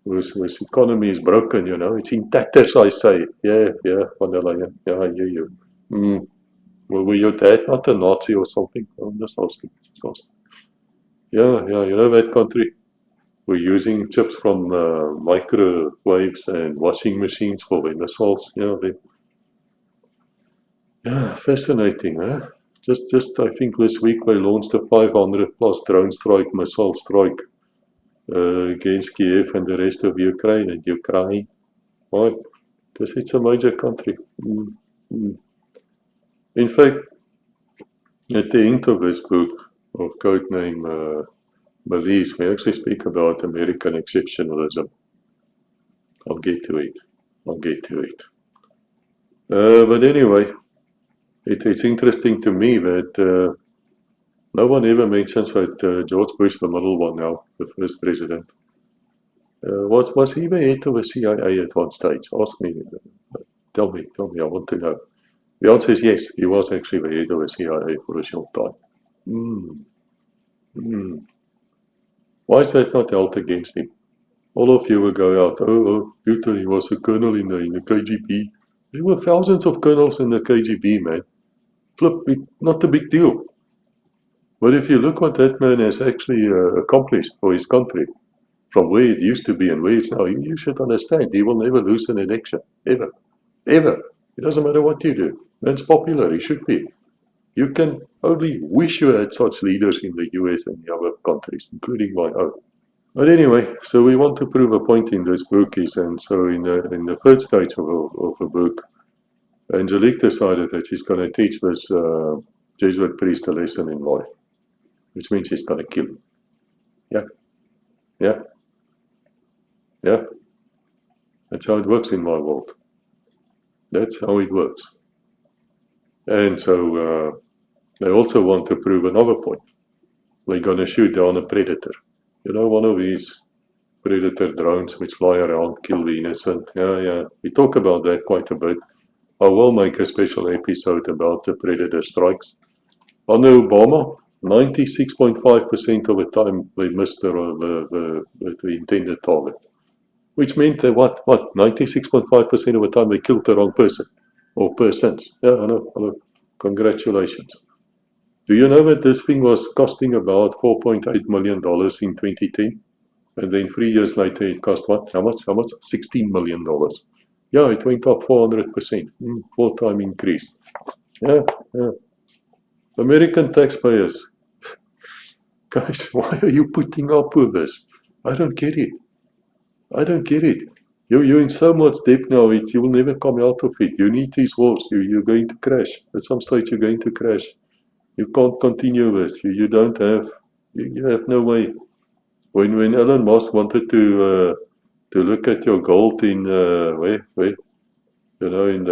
whose economy is broken, it's in tatters, I say. Yeah, van der Leyen. Yeah, I hear you. Well, were your dad not a Nazi or something? I'm just asking. Yeah, that country. We're using chips from microwaves and washing machines for their missiles. Yeah, fascinating, huh? Just I think this week they launched a 500 plus drone strike, missile strike against Kiev and the rest of Ukraine and Ukraine. Why? Because it's a major country. In fact, at the end of this book of Code Name Mélisse, we actually speak about American exceptionalism. I'll get to it. But anyway, it's interesting to me that no one ever mentions that George Bush, the middle one now, the first president, was he the head of the CIA at one stage? Ask me. Tell me, I want to know. The answer is yes, he was actually the head of the CIA for a short time. Why is that not held against him? All of you will go out, Putin, he was a colonel in the KGB. There were thousands of colonels in the KGB, man. Flip, not a big deal. But if you look what that man has actually accomplished for his country, from where it used to be and where it's now, you should understand, he will never lose an election, ever, ever. It doesn't matter what you do. Man's popular, he should be. You can only wish you had such leaders in the US and the other countries, including my own. But anyway, so we want to prove a point in this book is, and so in the third stage of the book, Angelique decided that she's going to teach this Jesuit priest a lesson in life, which means she's going to kill him. Yeah, yeah, yeah. That's how it works in my world. That's how it works. And so they also want to prove another point. We're going to shoot down a predator. You know, one of these predator drones which fly around, kill the innocent. Yeah. We talk about that quite a bit. I will make a special episode about the predator strikes. Under Obama, 96.5% of the time they missed the intended target. Which meant that what? 96.5% of the time they killed the wrong person or persons. Yeah, I know. Congratulations. Do you know that this thing was costing about $4.8 million in 2010? And then 3 years later it cost what? How much? $16 million. Yeah, it went up 400%. 4-time increase. Yeah. American taxpayers. Guys, why are you putting up with this? I don't get it. You're in so much debt now, you will never come out of it. You need these wars. You're going to crash. At some stage, you're going to crash. You can't continue this. You don't have. You have no way. When Elon Musk wanted to look at your gold in where you know, in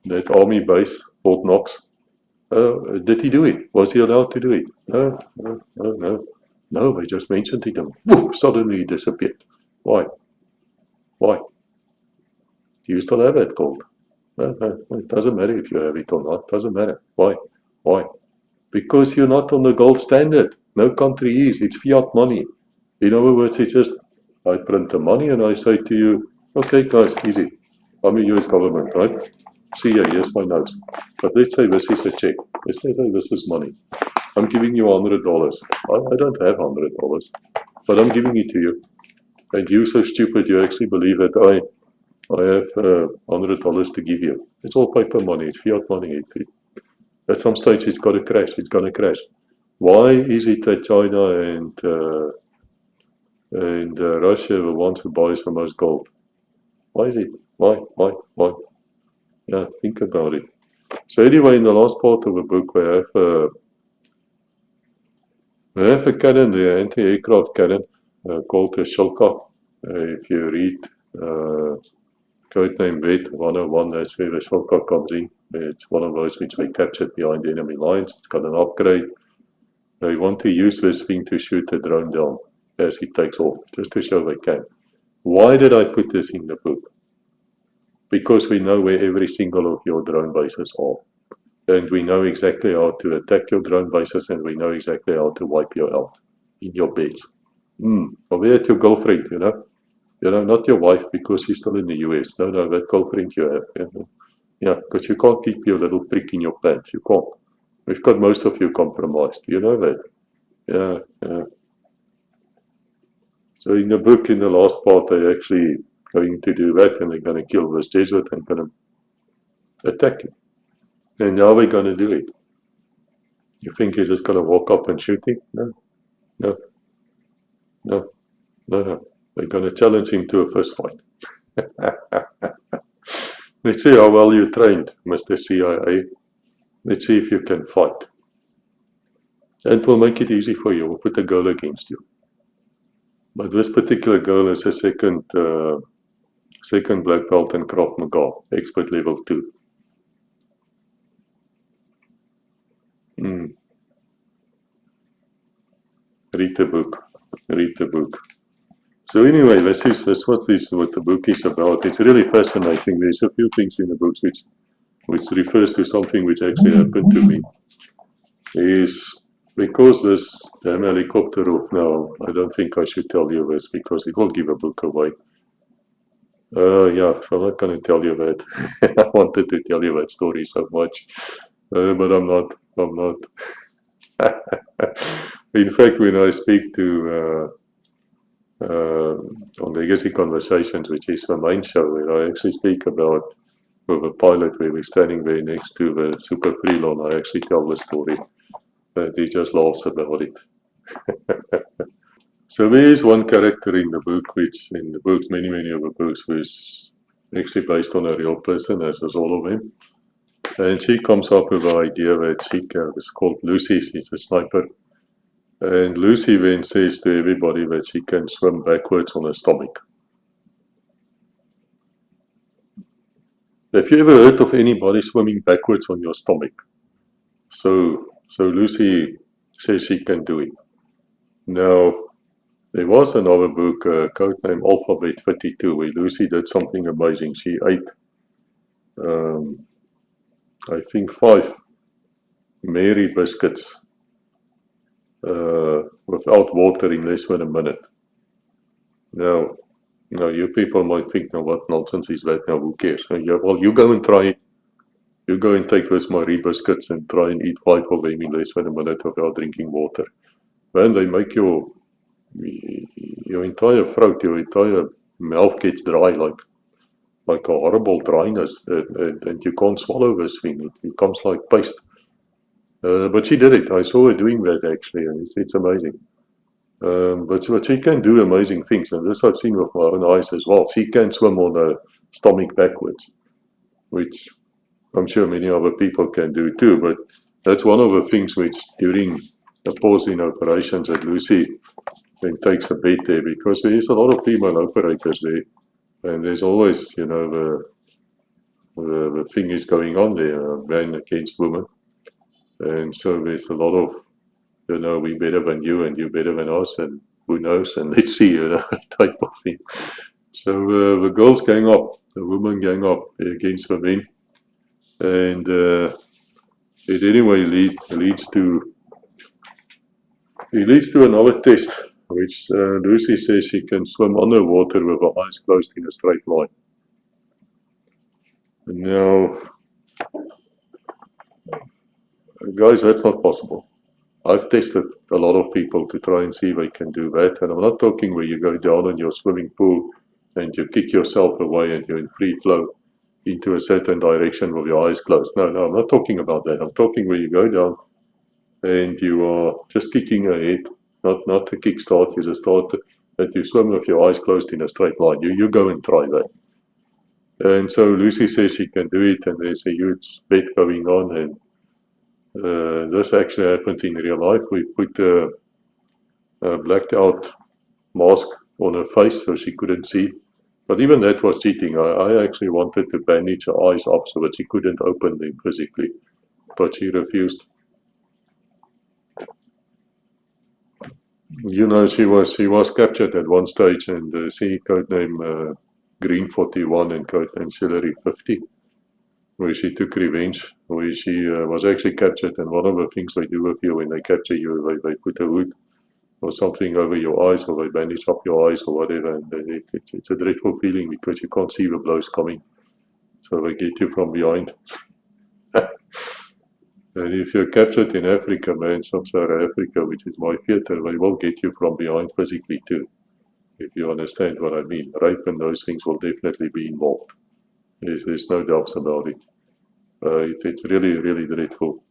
that army base, Fort Knox. Did he do it? Was he allowed to do it? No. No, I just mentioned it and woof, suddenly it disappeared. Why? Do you still have that gold? It doesn't matter if you have it or not. Doesn't matter. Why? Because you're not on the gold standard. No country is. It's fiat money. In other words, it's just, I print the money and I say to you, okay guys, easy. I'm a US government, right? See ya, here's my notes. But let's say this is a check. Let's say this is money. I'm giving you $100. I don't have $100, but I'm giving it to you. And you're so stupid you actually believe that I have $100 to give you. It's all paper money. It's fiat money. At some stage, it's got to crash. It's going to crash. Why is it that China and Russia are the ones who buys the most gold? Why is it? Why? Yeah, think about it. So anyway, in the last part of the book, we have a cannon, the anti-aircraft cannon, called a Shilka. If you read Code Name GSSP-40, that's where the Shilka comes in. It's one of those which they captured behind enemy lines. It's got an upgrade. They want to use this thing to shoot the drone down as it takes off, just to show they can. Why did I put this in the book? Because we know where every single of your drone bases are. And we know exactly how to attack your drone bases, and we know exactly how to wipe you out in your beds. Or at your girlfriend, you know, not your wife because she's still in the US. No, that girlfriend you have. Yeah, because you can't keep your little prick in your pants. You can't. We've got most of you compromised. You know that. Yeah. So in the book, in the last part, they're actually going to do that, and they're going to kill this Jesuit and going to attack him. And now we're going to do it. You think you're just going to walk up and shoot him? No. They're going to challenge him to a fist fight. Let's see how well you trained, Mr. CIA. Let's see if you can fight. And we'll make it easy for you. We'll put a girl against you. But this particular girl is a second black belt in Krav Maga, expert level 2. Read the book. So anyway, that's what the book is about. It's really fascinating. There's a few things in the books which refers to something which actually happened to me. Is because this damn helicopter off now, I don't think I should tell you this because it will give a book away. Yeah, so I'm not going to tell you that. I wanted to tell you that story so much. But I'm not. I'm not. In fact, when I speak to on Legacy Conversations, which is the main show, where I actually speak about with a pilot where we're standing there next to the Super Frelon, I actually tell the story. He just laughs about it. So there is one character in the book, which in the books, many of the books, was actually based on a real person, as is all of them. And she comes up with the idea that she is called Lucy, she's a sniper. And Lucy then says to everybody that she can swim backwards on her stomach. Have you ever heard of anybody swimming backwards on your stomach? So Lucy says she can do it. Now, there was another book, Code Name Alphabet 32, where Lucy did something amazing. She ate, I think, 5 Mary biscuits without water in less than a minute. Now, you people might think, now what nonsense is that? Now, who cares? Well, you go and try it. You go and take those Marie biscuits and try and eat 5 of them in less than a minute without drinking water. Then they make your entire throat, your entire mouth gets dry, like a horrible dryness, and you can't swallow this thing. It becomes like paste. But she did it. I saw her doing that actually, and it's amazing. But she can do amazing things, and this I've seen with my own eyes as well. She can swim on her stomach backwards, which I'm sure many other people can do too. But that's one of the things which during the pause in operations that Lucy then takes a bet there, because there is a lot of female operators there, and there's always, the thing is going on there, man against woman. And so there's a lot of, we better than you and you better than us, and who knows, and let's see, type of thing. So the girls gang up, the women gang up against the men, and it anyway leads to another test, which Lucy says she can swim underwater with her eyes closed in a straight line. Now, guys, that's not possible. I've tested a lot of people to try and see if they can do that. And I'm not talking where you go down in your swimming pool and you kick yourself away and you're in free flow into a certain direction with your eyes closed. No, I'm not talking about that. I'm talking where you go down and you are just kicking ahead, not a kickstart, you just start that you swim with your eyes closed in a straight line. You go and try that. And so Lucy says she can do it, and there's a huge bet going on, and this actually happened in real life. We put a blacked out mask on her face so she couldn't see. But even that was cheating. I actually wanted to bandage her eyes up so that she couldn't open them physically, but she refused. She was captured at one stage, and see codename Green 41 and codename Celery 50. Where she took revenge, where she was actually captured, and one of the things they do with you when they capture you, they put a hood or something over your eyes, or they bandage up your eyes or whatever, and it's a dreadful feeling because you can't see the blows coming, so they get you from behind. And if you're captured in Africa, man, sub-Saharan Africa, which is my theater, they will get you from behind physically too, if you understand what I mean. Rape and those things will definitely be involved. There's no doubts about it. It's really, really dreadful.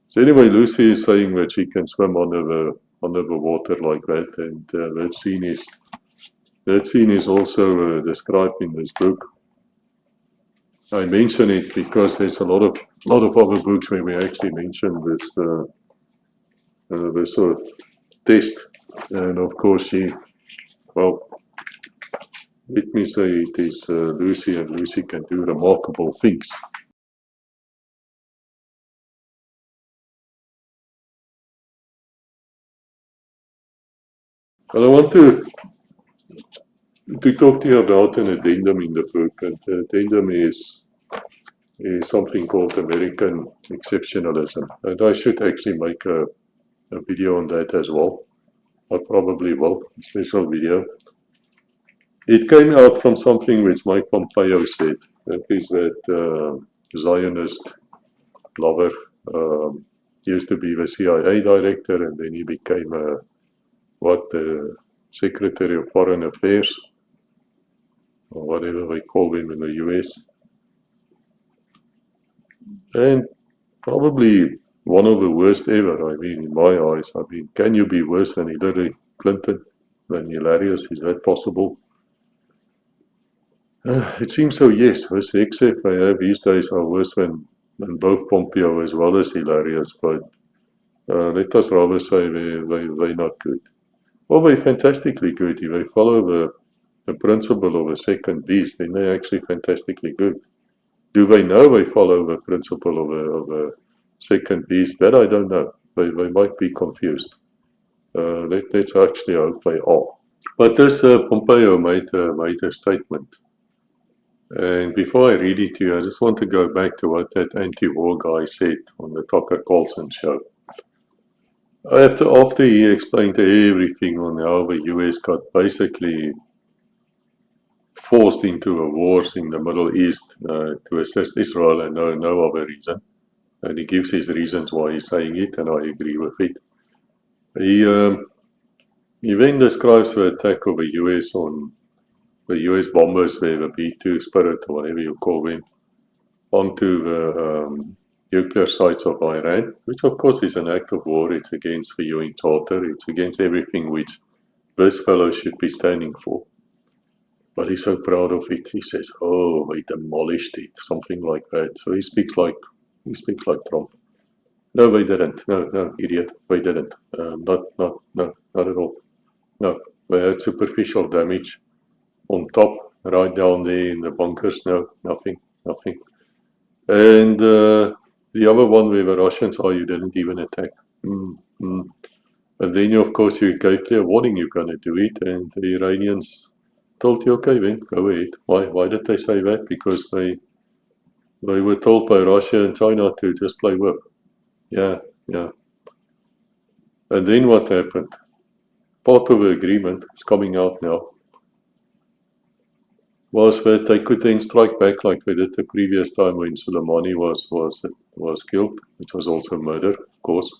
So anyway, Lucy is saying that she can swim under the water like that, and that scene is also described in this book. I mention it because there's a lot of other books where we actually mention this sort of test, and of course let me say it is Lucy, and Lucy can do remarkable things. Well, I want to talk to you about an addendum in the book, and the addendum is something called American Exceptionalism, and I should actually make a video on that as well. I probably will, a special video. It came out from something which Mike Pompeo said, that is that Zionist lover He used to be the CIA director, and then he became the Secretary of Foreign Affairs, or whatever they call him in the US. And probably one of the worst ever, I mean, in my eyes. I mean, can you be worse than Hillary Clinton? Than hilarious, is that possible? It seems so, yes. Those except they have these days are worse than both Pompeo as well as hilarious, but let us rather say they're not good. Well, they're fantastically good. If they follow the principle of a second beast, then they're actually fantastically good. Do they know they follow the principle of a second beast? That I don't know. They might be confused. Let's actually hope they are. But this Pompeo made a statement. And before I read it to you, I just want to go back to what that anti-war guy said on the Tucker Carlson show. After he explained everything on how the US got basically forced into a wars in the Middle East to assist Israel and no other reason. And he gives his reasons why he's saying it, and I agree with it. He then describes the attack of the US on the US bombers, the B-2 Spirit, or whatever you call them, onto the nuclear sites of Iran, which of course is an act of war. It's against the UN Charter. It's against everything which this fellow should be standing for. But he's so proud of it. He says, "Oh, they demolished it," something like that. So he speaks like Trump. No, they didn't. No, idiot. They didn't. Not at all. No, they had superficial damage on top, right down there in the bunkers. No, nothing. And the other one where the Russians are, you didn't even attack. And then, of course, you gave clear warning you're going to do it, and the Iranians told you, okay, then go ahead. Why did they say that? Because they were told by Russia and China to just play with. Yeah. And then what happened? Part of the agreement is coming out now. Was that they could then strike back like they did the previous time when Soleimani was killed, which was also murder, of course.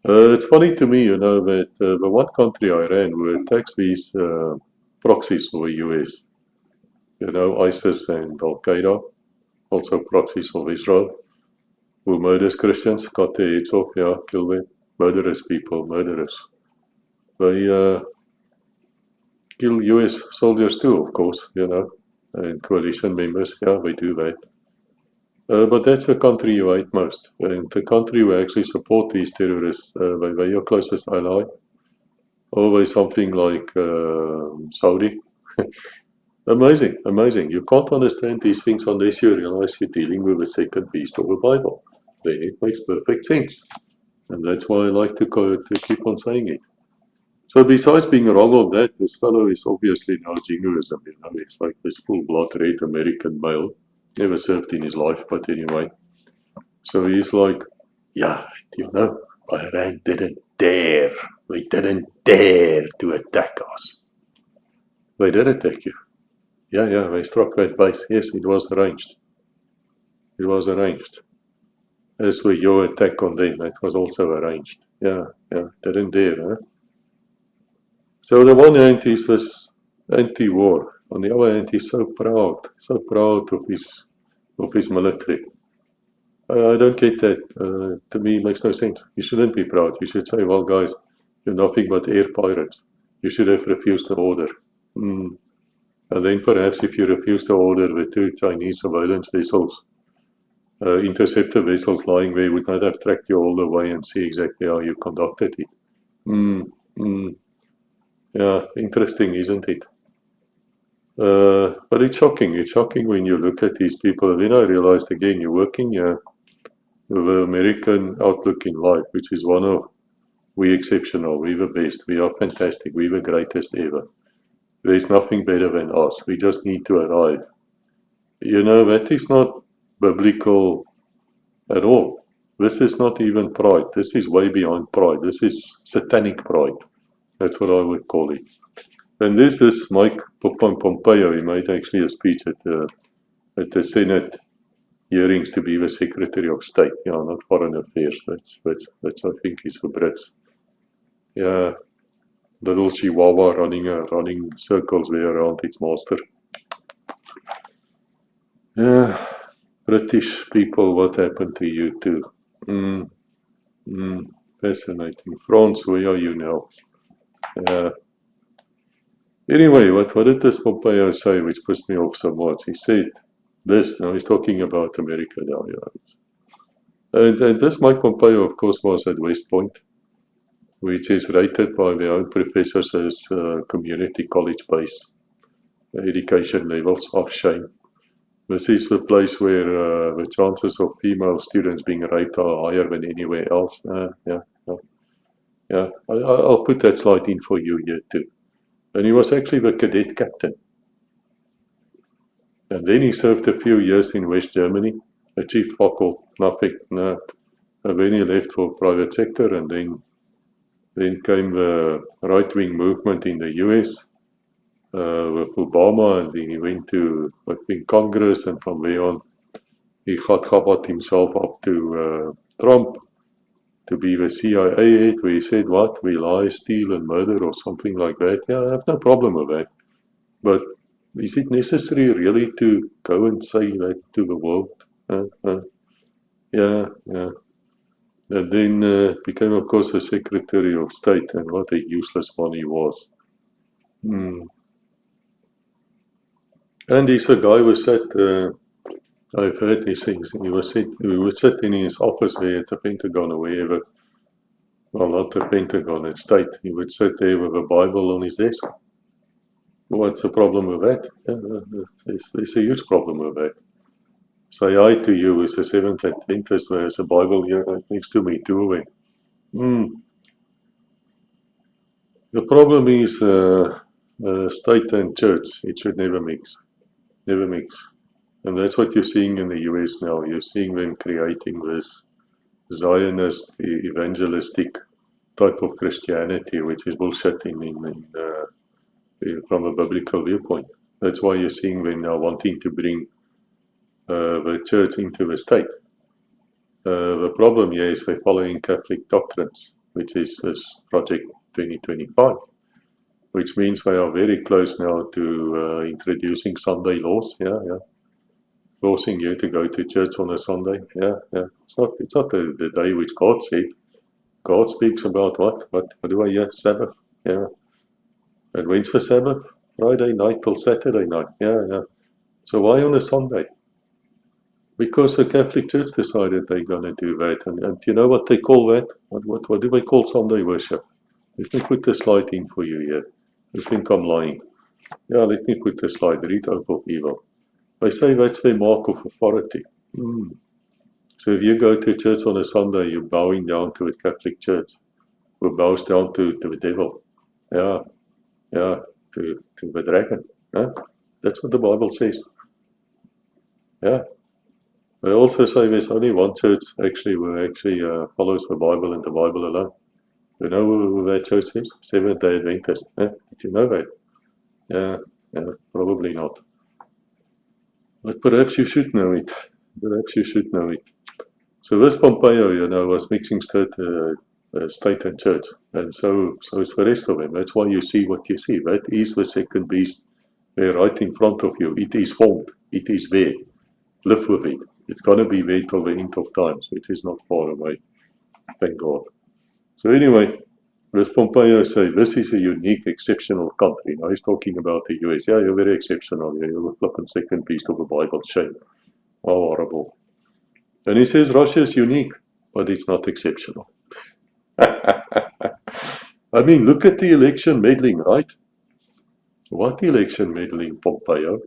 It's funny to me, that the one country, Iran, who attacks these proxies of the US, ISIS and Al-Qaeda, also proxies of Israel, who murders Christians, cut their heads off, kill them, murderous people, murderers. They kill US soldiers too, of course, and coalition members, they do that. But that's the country you hate most. And the country who actually support these terrorists, they're your closest ally. Always something like Saudi. Amazing. You can't understand these things unless you realize you're dealing with a second beast of the Bible. Then it makes perfect sense. And that's why I like to keep on saying it. So besides being wrong on that, this fellow is obviously no jingoism. He's like this full-blood red American male. Never served in his life, but anyway. So he's like, Iran didn't dare. They didn't dare to attack us. They did attack you. Yeah, they struck that base. Yes, it was arranged. As for your attack on them, that was also arranged. Yeah, didn't dare, huh? So on the one hand, he's this anti-war. On the other hand, he's so proud of his military. I don't get that. To me, it makes no sense. You shouldn't be proud. You should say, well, guys, you're nothing but air pirates. You should have refused the order. And then perhaps if you refused the order, the two Chinese surveillance vessels, interceptor vessels lying there would not have tracked you all the way and see exactly how you conducted it. Yeah, interesting, isn't it? But it's shocking. It's shocking when you look at these people. Then I realized again, you're working with the American outlook in life, which is one of, we're exceptional, we're the best, we are fantastic, we're the greatest ever. There's nothing better than us. We just need to arrive. That is not biblical at all. This is not even pride. This is way beyond pride. This is satanic pride. That's what I would call it. And there's this Mike Pompeo. He made actually a speech at the Senate hearings to be the Secretary of State. Yeah, not Foreign Affairs. That's I think is for Brits. Yeah, little Chihuahua running circles there around its master. Yeah, British people, what happened to you too? Fascinating. France, where are you now? Anyway, what did this Pompeo say which pissed me off so much? He said this, now he's talking about America now, yeah. And this Mike Pompeo, of course, was at West Point, which is rated by their own professors as community college-based education levels of shame. This is the place where the chances of female students being raped are higher than anywhere else. Yeah. I'll put that slide in for you here too. And he was actually the cadet captain. And then he served a few years in West Germany, achieved fuck all, nothing. No. And then he left for private sector, and then came the right-wing movement in the US with Obama, and then he went to, I think, Congress, and from there on, he got himself up to Trump to be the CIA head, where he said, what, we lie, steal, and murder, or something like that. Yeah, I have no problem with that. But is it necessary really to go and say that to the world? Yeah. And then became, of course, the Secretary of State, and what a useless one he was. And he's a guy who said, I've heard these things, he would sit in his office there at the Pentagon or wherever, well, not the Pentagon, at State, he would sit there with a Bible on his desk. What's the problem with that? There's a huge problem with that. Say hi to you as a Seventh Adventist, there's a Bible here right next to me too. The problem is state and church, it should never mix. Never mix. And that's what you're seeing in the US now. You're seeing them creating this Zionist, evangelistic type of Christianity, which is bullshit from a biblical viewpoint. That's why you're seeing them now wanting to bring the church into the state. The problem here is they're following Catholic doctrines, which is this Project 2025, which means they are very close now to introducing Sunday laws. Yeah. Forcing you to go to church on a Sunday. Yeah. It's not the day which God said. God speaks about what? What do I hear? Sabbath. Yeah. And when's the Sabbath? Friday night till Saturday night. Yeah. So why on a Sunday? Because the Catholic Church decided they're going to do that. And you know what they call that? What do they call Sunday worship? Let me put the slide in for you here. You think I'm lying? Yeah, let me put the slide. Read out of evil. They say that's their mark of authority. So if you go to church on a Sunday, you're bowing down to a Catholic Church, who bows down to the devil. Yeah, to the dragon. Yeah? That's what the Bible says. Yeah. They also say there's only one church who follows the Bible and the Bible alone. You know who that church is? Seventh-day Adventist. Did you know that? Yeah, probably not. But perhaps you should know it. So this Pompeo, was mixing state and church. And so is the rest of them. That's why you see what you see. That is the second beast there right in front of you. It is formed. It is there. Live with it. It's going to be there till the end of times, which is not far away. Thank God. So anyway, this Pompeo say this is a unique, exceptional country. Now he's talking about the US. Yeah, you're very exceptional. You're a flipping second beast of the Bible. Shame. How horrible. And he says Russia is unique, but it's not exceptional. I mean, look at the election meddling, right? What election meddling, Pompeo?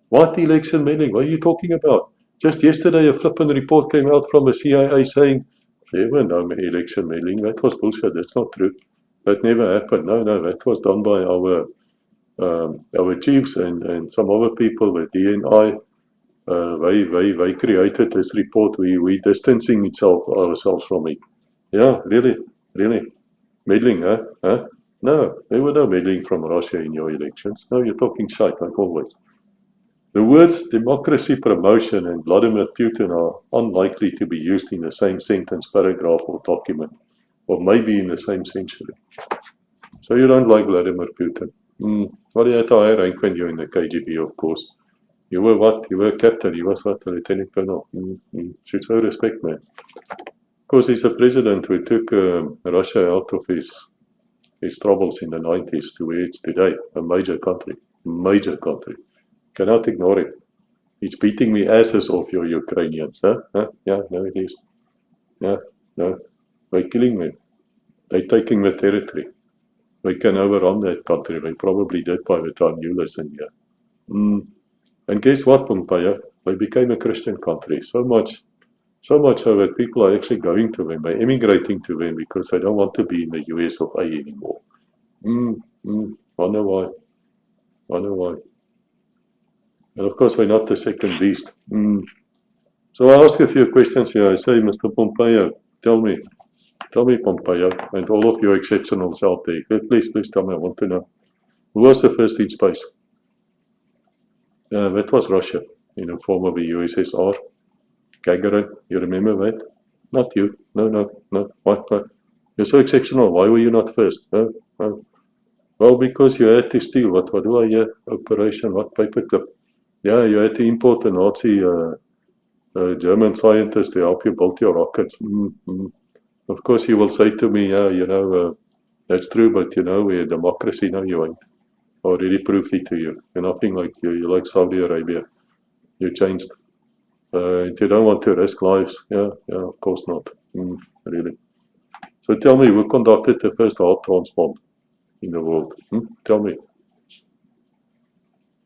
What election meddling? What are you talking about? Just yesterday, a flippant report came out from the CIA saying there were no election meddling. That was bullshit. That's not true. That never happened. No, that was done by our chiefs and some other people, the DNI. They created this report. We distancing ourselves from it. Yeah, really. Meddling, huh? No, there were no meddling from Russia in your elections. No, you're talking shite, like always. The words democracy promotion and Vladimir Putin are unlikely to be used in the same sentence, paragraph or document, or maybe in the same century. So you don't like Vladimir Putin. Well, you had a high rank when you were in the KGB, of course. You were what? You were a captain. You was what? A lieutenant colonel. Should show respect, man. Of course, he's a president who took Russia out of his troubles in the 90s to where it's today. A major country. Major country. Cannot ignore it. It's beating me asses off your Ukrainians. Huh? Yeah, no, it is. Yeah, no. They're killing me. They're taking the territory. They can overrun that country. They probably did by the time you listen here. And guess what, Pompeii? They became a Christian country. So much so that people are actually going to them. They're emigrating to them because they don't want to be in the US of A anymore. Wonder why. Wonder why. And of course, we're not the second beast. So I ask a few questions here. I say, Mr. Pompeo, tell me, Pompeo, and all of you exceptionals out there, please tell me, I want to know. Who was the first in space? That was Russia, in the form of the USSR. Gagarin, you remember that? Not you. No. What? You're so exceptional. Why were you not first? Well, because you had to steal. What do I hear? Operation, what, paperclip? Yeah, you had to import a Nazi German scientist to help you build your rockets. Of course, you will say to me, yeah, that's true, but we're a democracy. No, you ain't. I already proved it to you. You're nothing like you. You're like Saudi Arabia. You changed. You don't want to risk lives. Yeah, of course not. Really. So tell me, who conducted the first heart transplant in the world? Tell me.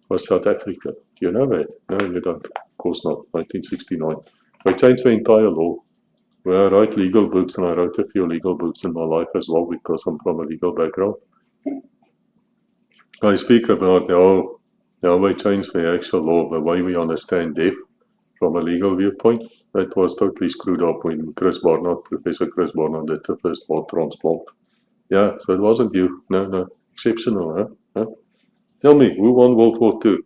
Was South Africa. Do you know that? No, you don't. Of course not. 1969. I changed the entire law. Well, I write legal books, and I wrote a few legal books in my life as well because I'm from a legal background. I speak about how we changed the actual law, the way we understand death from a legal viewpoint. That was totally screwed up when Professor Chris Barnard did the first heart transplant. Yeah, so it wasn't you. No. Exceptional, huh? Tell me, who won World War II?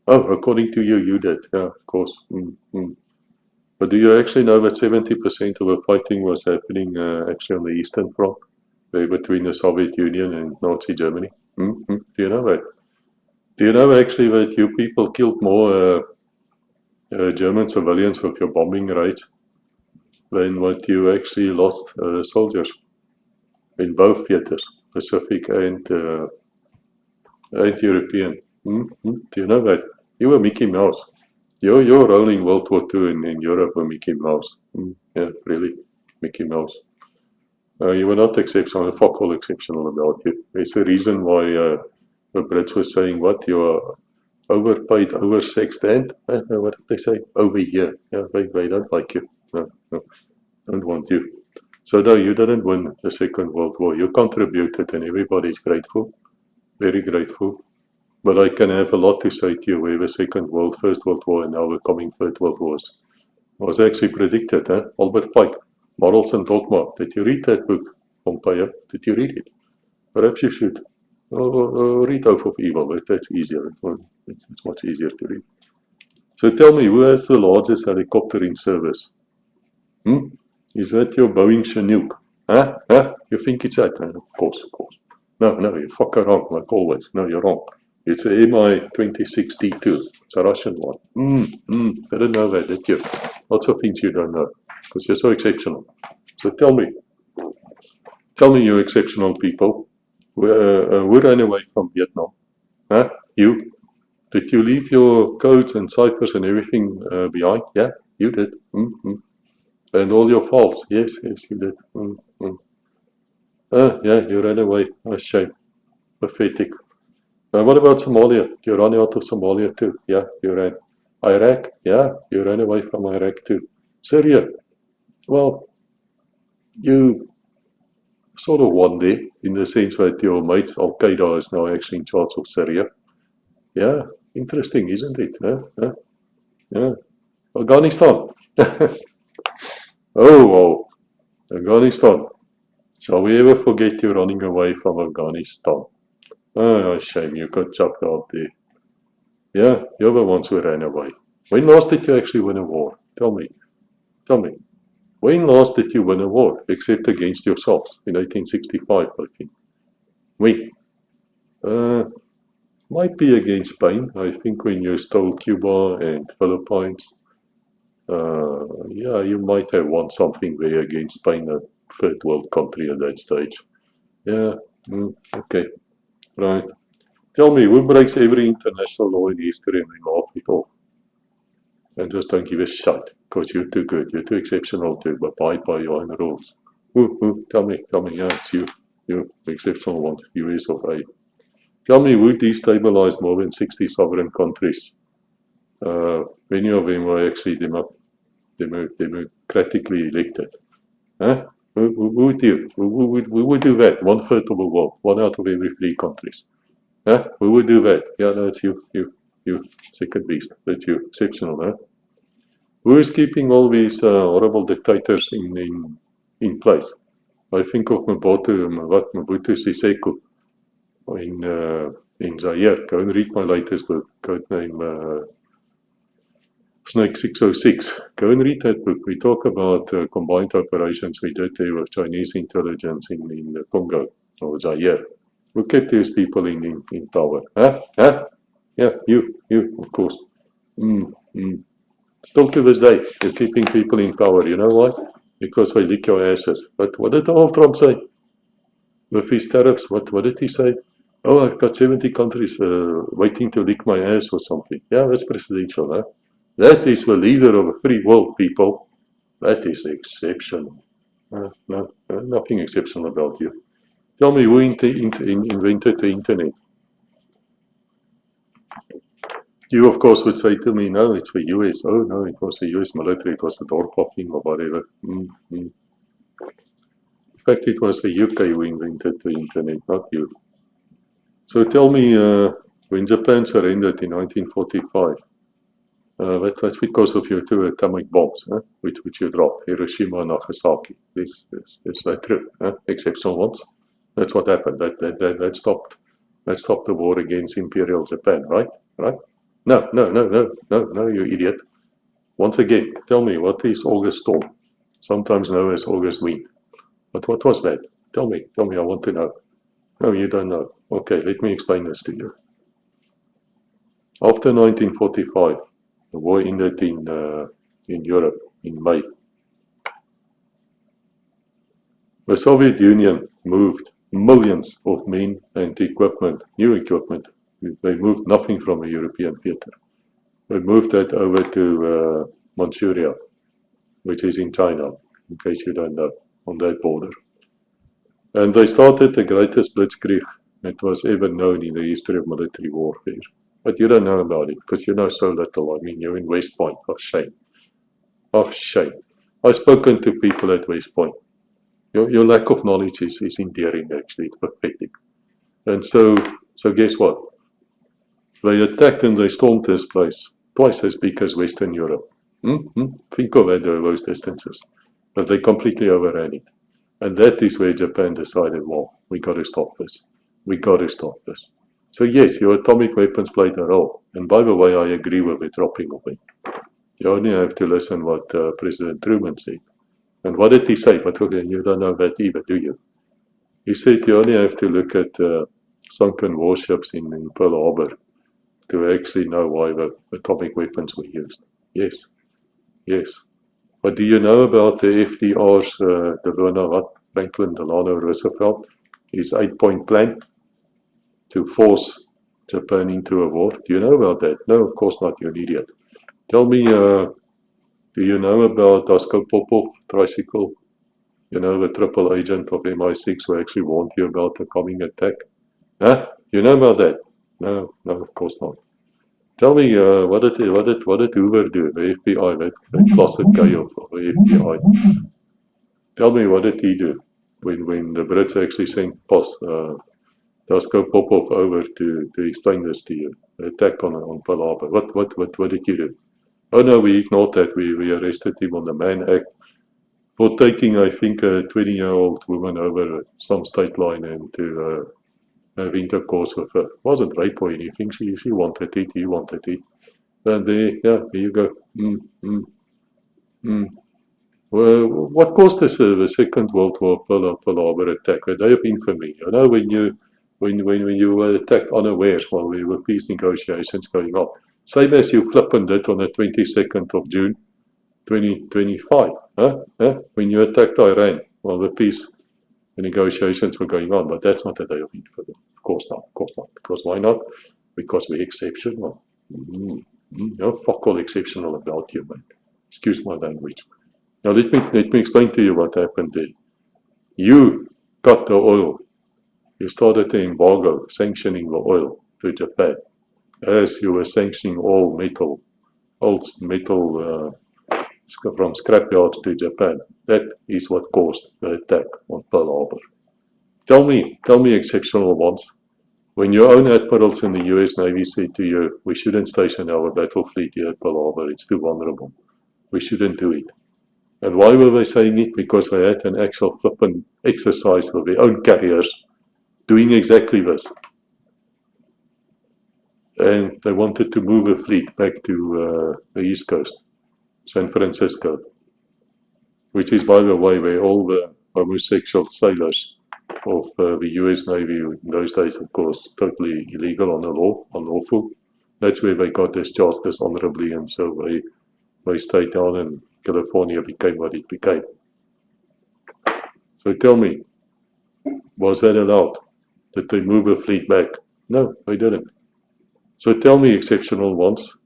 Oh, according to you, you did. Yeah, of course. But do you actually know that 70% of the fighting was happening actually on the Eastern Front, between the Soviet Union and Nazi Germany? Do you know that? Do you know actually that you people killed more German civilians with your bombing raids than what you actually lost soldiers in both theaters, Pacific and European? Do you know that? You were Mickey Mouse. You're rolling World War II in Europe with Mickey Mouse. Yeah, really, Mickey Mouse. You were not exceptional, fuck all exceptional about you. There's a reason why the Brits were saying what? You are overpaid, oversexed, and what did they say? Over here. Yeah, they don't like you. No, don't want you. So no, you didn't win the Second World War. You contributed, and everybody's grateful, very grateful. But I can have a lot to say to you where the First World War, and now the coming Third World Wars was actually predicted. Albert Pike, Morals and Dogma. Did you read that book, Pompeo? Did you read it? Perhaps you should. Read Oath of Evil. That's easier. It's much easier to read. So tell me, who has the largest helicopter in service? Is that your Boeing Chinook? You think it's that? Of course. No, you fuck around like always. No, you're wrong. It's a Mi-26T2. It's a Russian one. Didn't know that, did you? Lots of things you don't know, because you're so exceptional. So tell me, you exceptional people, who ran away from Vietnam? You? Did you leave your codes and ciphers and everything behind? Yeah, you did. And all your files? Yes, you did. Yeah, you ran away. Oh, shame. Pathetic. What about Somalia? You ran out of Somalia too. Yeah, you ran. Iraq? Yeah, you ran away from Iraq too. Syria? Well, you sort of won there in the sense that your mate Al Qaeda is now actually in charge of Syria. Yeah, interesting, isn't it? Yeah. Afghanistan. Oh, Afghanistan. Shall we ever forget you running away from Afghanistan? Oh, shame, you got chopped out there. Yeah, you're the ones who ran away. When last did you actually win a war? Tell me. Tell me. When last did you win a war, except against yourselves in 1865, I think? When? Might be against Spain. I think when you stole Cuba and Philippines, yeah, you might have won something there against Spain, a third world country at that stage. Yeah, okay, right. Tell me, who breaks every international law in history and we laugh it off? And just don't give a shit, because you're too good, you're too exceptional to abide by your own rules. Who? Tell me, yeah, it's you. You, the exceptional one, US of A. Tell me, who destabilized more than 60 sovereign countries? Many of them were actually democratically elected. Huh? Who would do? Who would do that? One third of the world, one out of every 3 countries. Huh? Who would do that? Yeah, no, it's you, second beast. That's you, exceptional, huh? Who is keeping all these horrible dictators in place? I think of Mobutu Siseko in Zaire. Go and read my latest book, Code Name Snake 606. Go and read that book. We talk about combined operations we did there with Chinese intelligence in the Congo or Zaire. Who kept these people in power? Huh? Yeah, you, of course. Still to this day, you're keeping people in power. You know why? Because they lick your asses. But what did Donald Trump say? With his tariffs, what did he say? Oh, I've got 70 countries waiting to lick my ass or something. Yeah, that's presidential, huh? That is the leader of a free world, people. That is exceptional. No, nothing exceptional about you. Tell me who invented the internet? You, of course, would say to me, no, it's the US. Oh, no, it was the US military. It was the door popping or whatever. In fact, it was the UK who invented the internet, not you. So tell me, when Japan surrendered in 1945, that's because of your 2 atomic bombs, which you dropped, Hiroshima and Nagasaki. Is that true? Exceptional ones. That's what happened. That stopped the war against Imperial Japan, right? Right? No, you idiot. Once again, tell me, what is August storm? Sometimes known as August wind. But what was that? Tell me, I want to know. No, you don't know. Okay, let me explain this to you. After 1945, the war ended in Europe in May. The Soviet Union moved millions of men and equipment, new equipment. They moved nothing from a European theater. They moved that over to Manchuria, which is in China, in case you don't know, on that border. And they started the greatest blitzkrieg that was ever known in the history of military warfare. But you don't know about it because you know so little. I mean, you're in West Point. Of shame. Of shame. I've spoken to people at West Point. Your lack of knowledge is endearing, actually. It's pathetic. And so guess what? They attacked and they stormed this place, twice as big as Western Europe. Think of that, those distances. But they completely overran it. And that is where Japan decided, well, we got to stop this. We got to stop this. So yes, your atomic weapons played a role. And by the way, I agree with the dropping of it. You only have to listen what President Truman said. And what did he say? But okay, you don't know that either, do you? He said you only have to look at sunken warships in Pearl Harbor to actually know why the atomic weapons were used. Yes. But do you know about the FDR's Franklin Delano Roosevelt, his 8-point plan to force Japan into a war? Do you know about that? No, of course not, you're an idiot. Tell me, do you know about Dasko Popov, tricycle? You know, the triple agent of MI6 who actually warned you about the coming attack? Huh? You know about that? No, of course not. Tell me, what did Hoover do? The FBI, that closet guy of the FBI. Tell me, what did he do when the Brits actually sent Dasko Popov over to explain this to you? The attack on Pearl Harbor. What did you do? Oh no, we ignored that. We arrested him on the Mann Act for taking, I think, a 20-year-old woman over some state line and to have intercourse with her. It wasn't rape or anything. She wanted it. He wanted it. And there you go. Well, what caused the Second World War Pearl Harbor attack? A day of infamy. You know, when you were attacked unawares while there were peace negotiations going on. Same as you flippant did on the 22nd of June 2025. When you attacked Iran while the peace negotiations were going on. But that's not a day of infamy. Of course not. Of course not. Because why not? Because we're exceptional. No, fuck all exceptional about you, man. Excuse my language. Now let me explain to you what happened there. You cut the oil. You started the embargo, sanctioning the oil to Japan, as you were sanctioning all metal from scrapyards to Japan. That is what caused the attack on Pearl Harbor. Tell me, exceptional ones. When your own admirals in the US Navy said to you, we shouldn't station our battle fleet here at Pearl Harbor, it's too vulnerable. We shouldn't do it. And why were they saying it? Because they had an actual flippant exercise with their own carriers doing exactly this. And they wanted to move a fleet back to the East Coast, San Francisco, which is, by the way, where all the homosexual sailors of the US Navy in those days, of course, totally illegal on the law, unlawful. That's where they got discharged dishonorably, and so they stayed down, and California became what it became. So tell me, was that allowed? Did they move a fleet back? No, they didn't. So tell me, exceptional ones,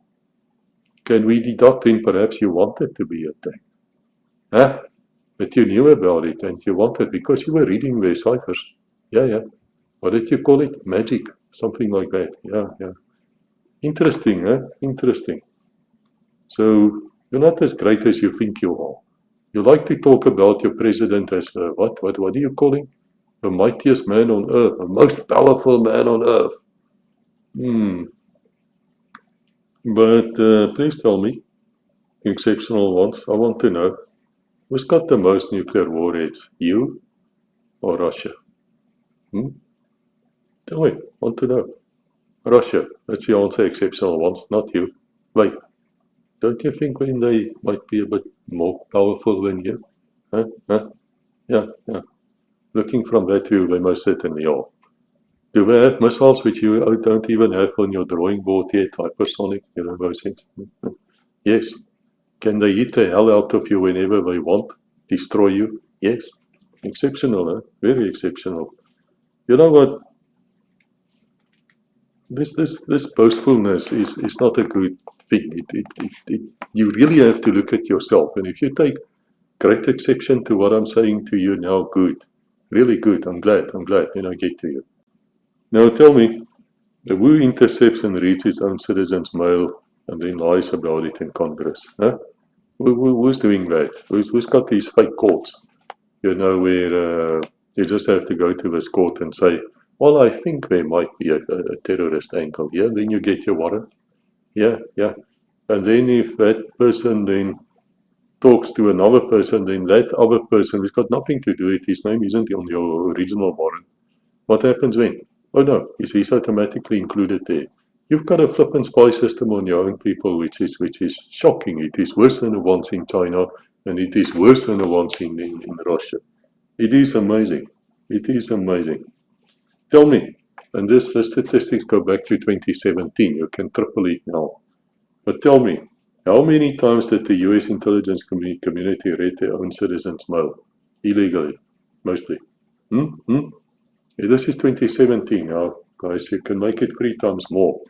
can we deduct in perhaps you wanted to be attacked? Huh? But you knew about it and you wanted because you were reading their ciphers. Yeah. What did you call it? Magic. Something like that. Yeah. Interesting, huh? Interesting. So you're not as great as you think you are. You like to talk about your president as what do you call him? The mightiest man on earth, the most powerful man on earth. But please tell me, exceptional ones, I want to know, who's got the most nuclear warheads, you or Russia? Tell me, want to know. Russia, that's the answer, exceptional ones, not you. Wait, don't you think when they might be a bit more powerful than you? Yeah. Looking from that view, they most certainly are. Do they have missiles which you don't even have on your drawing board yet, hypersonic, those things? Yes. Can they hit the hell out of you whenever they want? Destroy you? Yes. Exceptional, huh? Very exceptional. You know what? This boastfulness is not a good thing. You really have to look at yourself. And if you take great exception to what I'm saying to you now, good. Really good. I'm glad. I get to you. Now tell me, who intercepts and reads his own citizens' mail and then lies about it in Congress? Huh? Who's doing that? Who's got these fake courts? Where you just have to go to this court and say, well, I think there might be a terrorist angle. Yeah, then you get your warrant. Yeah. And then if that person then talks to another person, then that other person who's got nothing to do with it, his name isn't on your original warrant. What happens then? Oh no, he's automatically included there. You've got a flippant spy system on your own people, which is shocking. It is worse than the ones in China, and it is worse than the ones in Russia. It is amazing. Tell me, and the statistics go back to 2017. You can triple it now. But tell me, how many times did the US intelligence community read their own citizens' mail? Illegally, mostly. This is 2017 now, guys. You can make it 3 times more.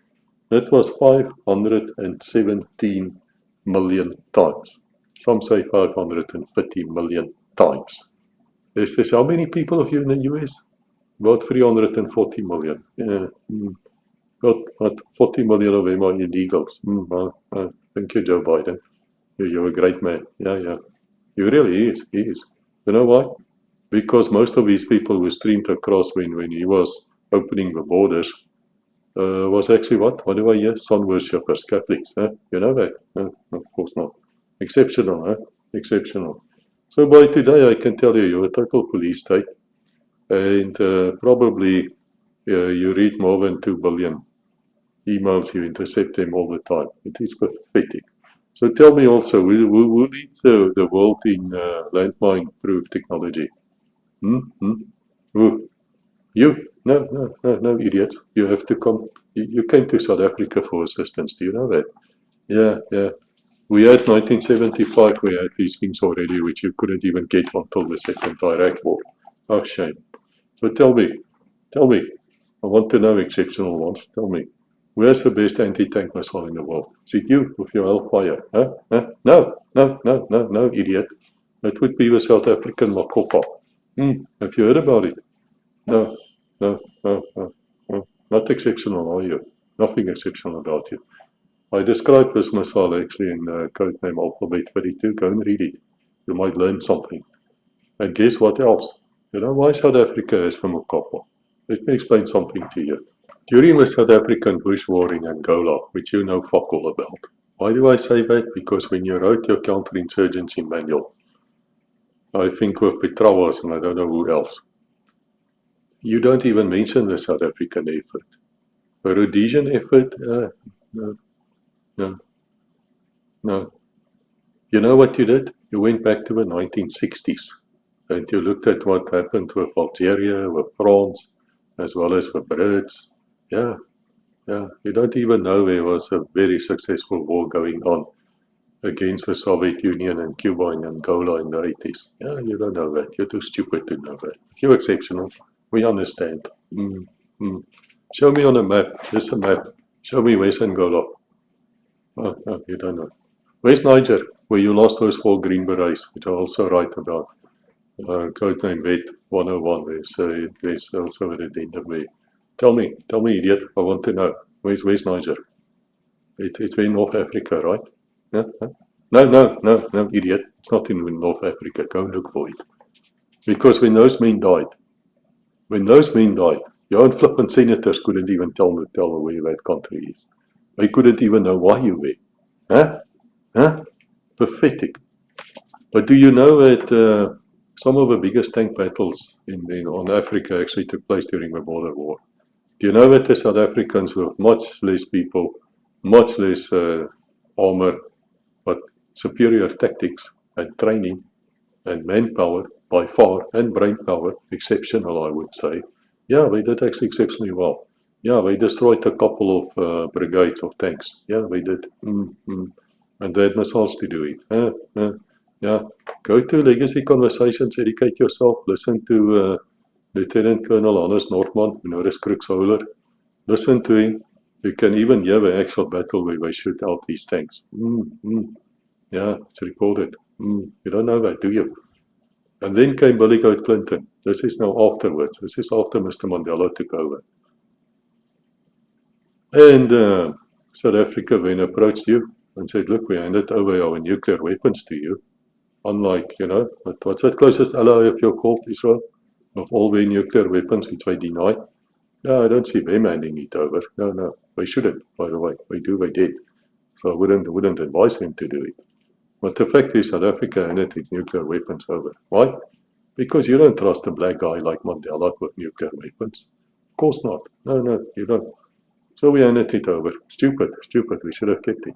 That was 517 million times. Some say 550 million times. There's how many people of you in the US? About 340 million. About 40 million of them are illegals. Thank you, Joe Biden. You're a great man. Yeah. He really is. He is. You know why? Because most of these people who streamed across when he was opening the borders was actually what? What do I hear? Sun worshippers, Catholics. You know that? Of course not. Exceptional, Exceptional. So by today, I can tell you're a total police state. And probably You read more than 2 billion emails, you intercept them all the time. It is pathetic. So tell me also, who leads the world in landmine-proof technology? Who? You? No, idiots. You have to come. You came to South Africa for assistance. Do you know that? Yeah. We had 1975, we had these things already, which you couldn't even get until the Second Iraq War. Oh, shame. So tell me, I want to know exceptional ones. Tell me, where's the best anti-tank missile in the world? Is it you with your Hellfire? Huh? No, idiot. It would be the South African Makopa. Have you heard about it? No. Not exceptional, are you? Nothing exceptional about you. I described this missile actually in Code Name Alphabet 32. Go and read it. You might learn something. And guess what else? You know why South Africa has the Makopa? Let me explain something to you. During the South African Bush War in Angola, which you know fuck all about. Why do I say that? Because when you wrote your counterinsurgency manual, I think with Petrawas and I don't know who else, you don't even mention the South African effort. The Rhodesian effort? No. You know what you did? You went back to the 1960s and you looked at what happened with Algeria, with France, as well as with Brits. Yeah. You don't even know there was a very successful war going on against the Soviet Union and Cuba and Angola in the 80s. Yeah, you don't know that. You're too stupid to know that. You're exceptional. We understand. Show me on a map. There's a map. Show me where's Angola. Oh, you don't know. Where's Niger, where you lost those 4 Green Berets, which I also write about. Code Name Vet 101. There's also an addendum there. Tell me, idiot. I want to know. Where's Niger? It's in North Africa, right? Yeah? No, idiot. It's not in North Africa. Go and look for it. Because when those men died, your own flippant senators couldn't even tell where that country is. They couldn't even know why you were. Huh? Pathetic. But do you know that some of the biggest tank battles on Africa actually took place during the border war? Do you know that the South Africans with much less people, much less armor, but superior tactics and training and manpower by far, and brain power, exceptional I would say. Yeah, they did actually exceptionally well. Yeah, they destroyed a couple of brigades of tanks. Yeah, they did. And they had missiles to do it. Yeah, go to Legacy Conversations, educate yourself, listen to Lieutenant Colonel Hannes Nortman, you know, the Kriegsholer. Listen to him. You can even hear the actual battle where they shoot out these tanks. Yeah, it's recorded. You don't know that, do you? And then came Billy Goat Clinton. This is now afterwards. This is after Mr. Mandela took over. And South Africa then approached you and said, look, we handed over our nuclear weapons to you. Unlike, you know, what's that closest ally of your called, Israel? Of all their nuclear weapons, which they denied. No, I don't see them handing it over. No, they shouldn't, by the way. They did. So I wouldn't advise them to do it. But the fact is, South Africa handed its nuclear weapons over. Why? Because you don't trust a black guy like Mandela with nuclear weapons. Of course not. No, you don't. So we handed it over. Stupid. We should have kept it.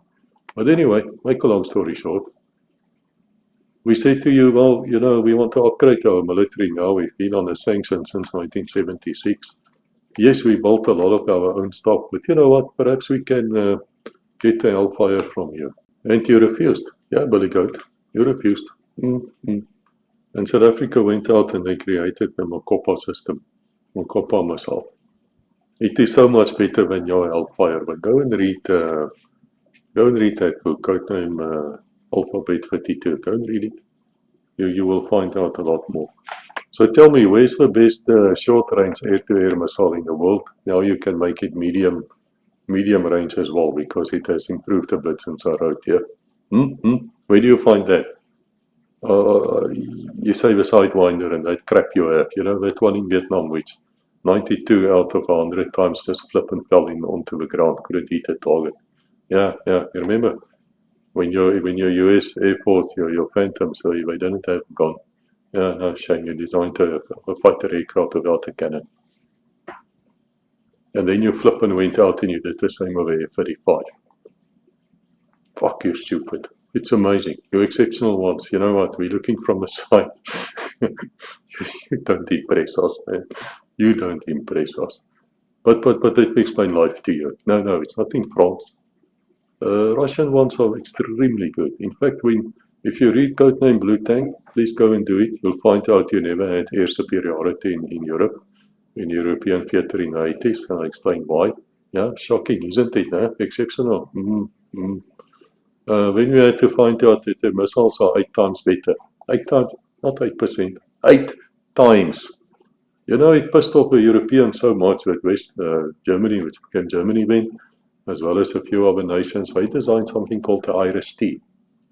But anyway, make a long story short, we said to you, well, you know, we want to upgrade our military now. We've been on the sanctions since 1976. Yes, we built a lot of our own stuff, but you know what? Perhaps we can get the Hellfire from you. And you refused. Yeah, Billy Goat, you refused. And South Africa went out and they created the Makopa system, Makopa missile. It is so much better than your Hellfire. But go and read that book, Code Name Alphabet 32. Go and read it. You will find out a lot more. So tell me, where's the best short-range air-to-air missile in the world? Now you can make it medium range as well because it has improved a bit since I wrote here. Where do you find that? You say the Sidewinder and that crap you have. You know, that one in Vietnam, which 92 out of 100 times just flip and fell onto the ground, couldn't hit a target. Yeah. You remember when your US Air Force, your Phantoms, so they didn't have a gun. Yeah, no shame. You designed a fighter aircraft without a cannon. and then you flip and went out and you did the same over F-35. Fuck, you're stupid. It's amazing. You're exceptional ones. You know what? We're looking from the side. You don't impress us, man. You don't impress us. But let me explain life to you. No, it's not in France. Russian ones are extremely good. In fact, if you read Code Name Blue Tank, please go and do it. You'll find out you never had air superiority in Europe, in European theater in the 80s, and I explain why. Yeah, shocking, isn't it? Eh? Exceptional. When we had to find out that the missiles are 8 times better. 8 times, not 8%, 8 times. You know, it pissed off the Europeans so much that West Germany, which became Germany then, as well as a few other nations, they designed something called the IRIS-T.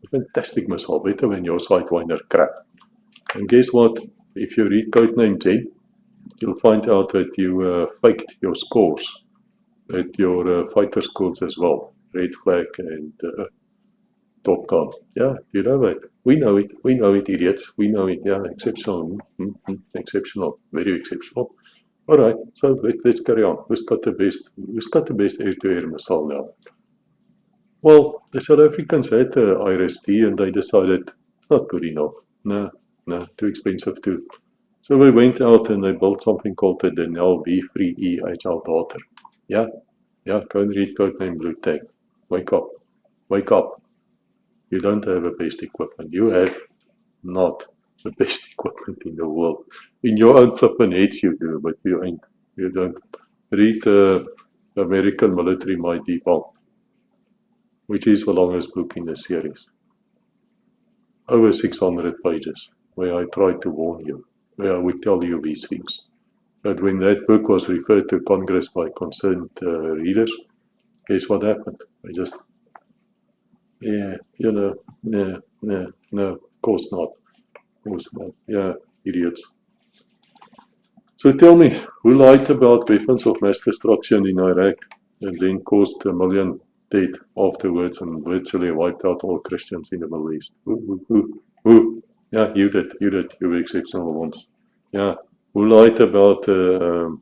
A fantastic missile, better than your Sidewinder crap. And guess what? If you read Code Name Gen, you'll find out that you faked your scores at your fighter schools as well. Red Flag and Top Gun. Yeah, you know that. We know it, idiots. We know it. Yeah, exceptional. Exceptional. Very exceptional. All right, so let's carry on. Who's got the best air-to-air missile now? Well, the South Africans had the IRIS-T and they decided it's not good enough. No, too expensive too. So we went out and they built something called the Denel V3E HL Daughter. Yeah, go and read Code Name Blue Tank. Wake up. You don't have the best equipment. You have not the best equipment in the world. In your own flippin' heads you do, but you ain't. You don't. Read the American Military Might Debunked, which is the longest book in the series. Over 600 pages, where I try to warn you, where I would tell you these things. But when that book was referred to Congress by concerned readers, guess what happened? I just, no, of course not. Yeah, idiots. So tell me, who lied about weapons of mass destruction in Iraq and then caused 1 million dead afterwards and virtually wiped out all Christians in the Middle East? Who? Yeah, you did. You were exceptional ones. Yeah, who lied about the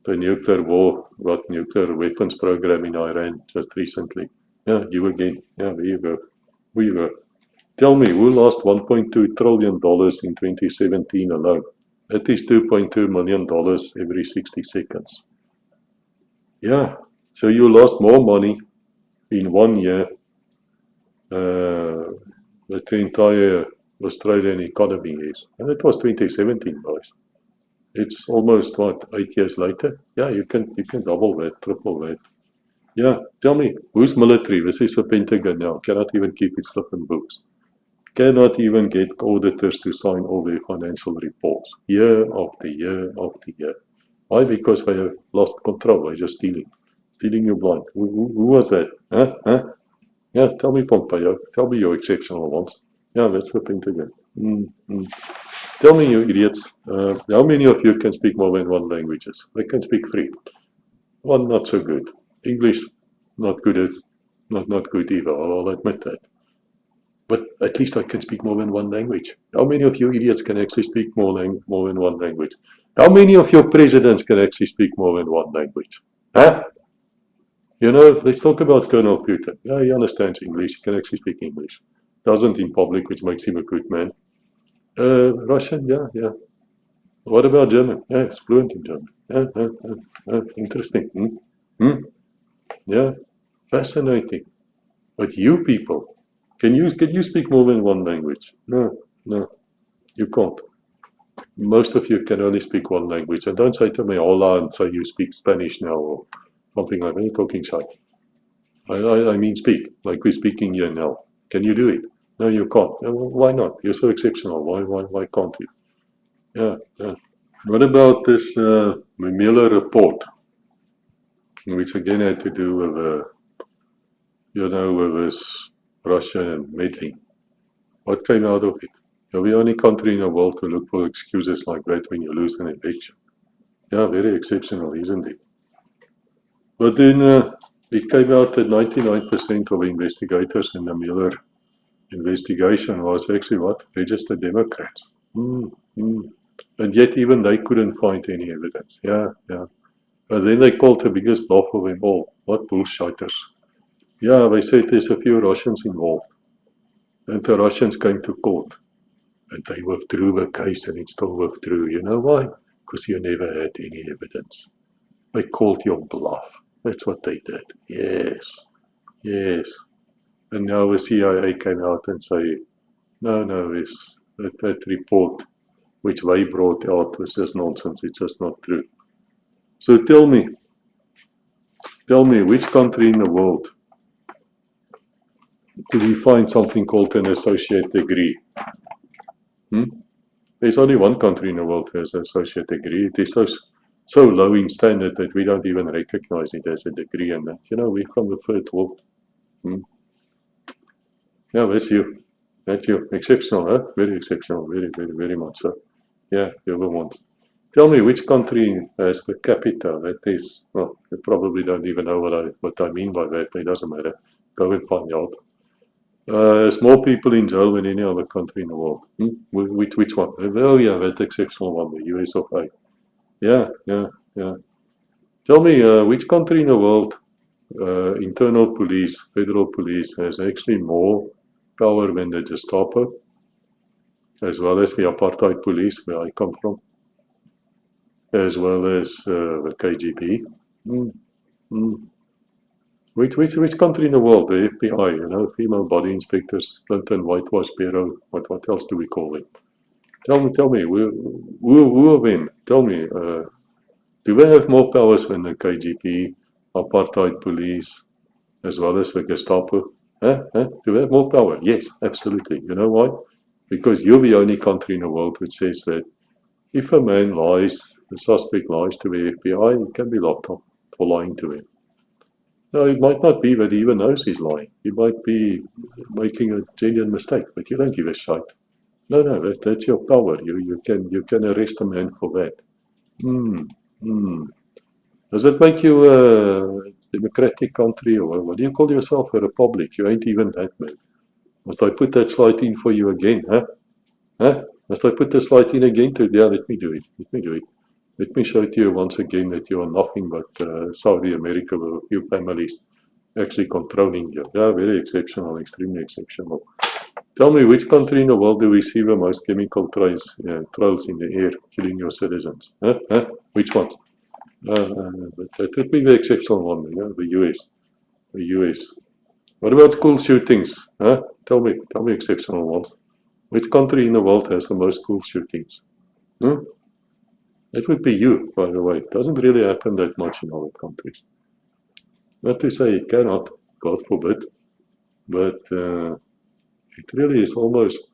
nuclear war, about nuclear weapons program in Iran just recently? Yeah, you again. Yeah, there you go. We were. Tell me, who lost $1.2 trillion in 2017 alone? That is $2.2 million every 60 seconds. Yeah, so you lost more money in 1 year than the entire Australian economy is. And it was 2017, guys. It's almost, 8 years later? Yeah, you can double that, triple that. Yeah, tell me, who's military? This is the Pentagon now. Cannot even keep its flipping books. Cannot even get auditors to sign all their financial reports. Year after year after year. Why? Because they have lost control. They're just stealing you blind. Who was that? Huh? Yeah, tell me, Pompeo. Tell me your exceptional ones. Yeah, that's the Pentagon. Tell me, you idiots. How many of you can speak more than one languages? I can speak 3. One not so good. English, not good either. I'll admit that. But at least I can speak more than one language. How many of you idiots can actually speak more than one language? How many of your presidents can actually speak more than one language? Huh? You know, let's talk about Colonel Putin. Yeah, he understands English. He can actually speak English. Doesn't in public, which makes him a good man. Russian, yeah. What about German? Yeah, he's fluent in German. Interesting. Yeah, fascinating. But you people, can you speak more than one language? No, you can't. Most of you can only speak one language. And don't say to me, hola, and say you speak Spanish now or something like that. You're talking shy. I mean speak, like we're speaking here now. Can you do it? No, you can't. Why not? You're so exceptional. Why can't you? Yeah. What about this Mueller report, which again had to do with, with this Russia meddling? What came out of it? You're the only country in the world to look for excuses like that when you lose an election. Yeah, very exceptional, isn't it? But then it came out that 99% of investigators in the Mueller investigation was actually what? Registered Democrats. And yet even they couldn't find any evidence. Yeah. And then they called the biggest bluff of them all. What bullshitters. Yeah, they said there's a few Russians involved. And the Russians came to court. And they withdrew the case and it still withdrew. You know why? Because you never had any evidence. They called your bluff. That's what they did. Yes. Yes. And now the CIA came out and say, no, that report which they brought out was just nonsense. It's just not true. So tell me, which country in the world do we find something called an associate degree? There's only one country in the world that has an associate degree. It is so low in standard that we don't even recognize it as a degree. And that, we're from the third world. Yeah, that's you. That's you. Exceptional, huh? Very exceptional. Very, very, very much so. Yeah, the other ones. Tell me which country has per capita that is, well, you probably don't even know what I mean by that, but it doesn't matter. Go and find out. There's more people in jail than any other country in the world. Which one? Oh yeah, that exceptional one, the US of A. Yeah. Tell me, which country in the world, internal police, federal police, has actually more power than the Gestapo, as well as the apartheid police, where I come from, as well as the KGB. Which country in the world? The FBI, female body inspectors, Clinton Whitewash Bureau. What else do we call it? Tell me, who of them? Tell me, do they have more powers than the KGB, apartheid police, as well as the Gestapo? Do they have more power? Yes, absolutely. You know why? Because you're the only country in the world which says that if a man lies, the suspect lies to the FBI, he can be locked up for lying to him. No, it might not be that he even knows he's lying. He might be making a genuine mistake, but you don't give a shit. No, that's your power. You can arrest a man for that. Does it make you a democratic country, or what do you call yourself, a republic? You ain't even that, man. Must I put that slide in for you again, huh? Must I put the slide in again? Yeah, let me do it. Let me show to you once again that you are nothing but Saudi America with a few families actually controlling you. Yeah, very exceptional, extremely exceptional. Tell me, which country in the world do we see the most chemical trails in the air killing your citizens? Which one? That would be the exceptional one, the US. The US. What about school shootings? Tell me exceptional ones. Which country in the world has the most school shootings? It would be you, by the way. It doesn't really happen that much in other countries. Not to say it cannot, God forbid, but it really is almost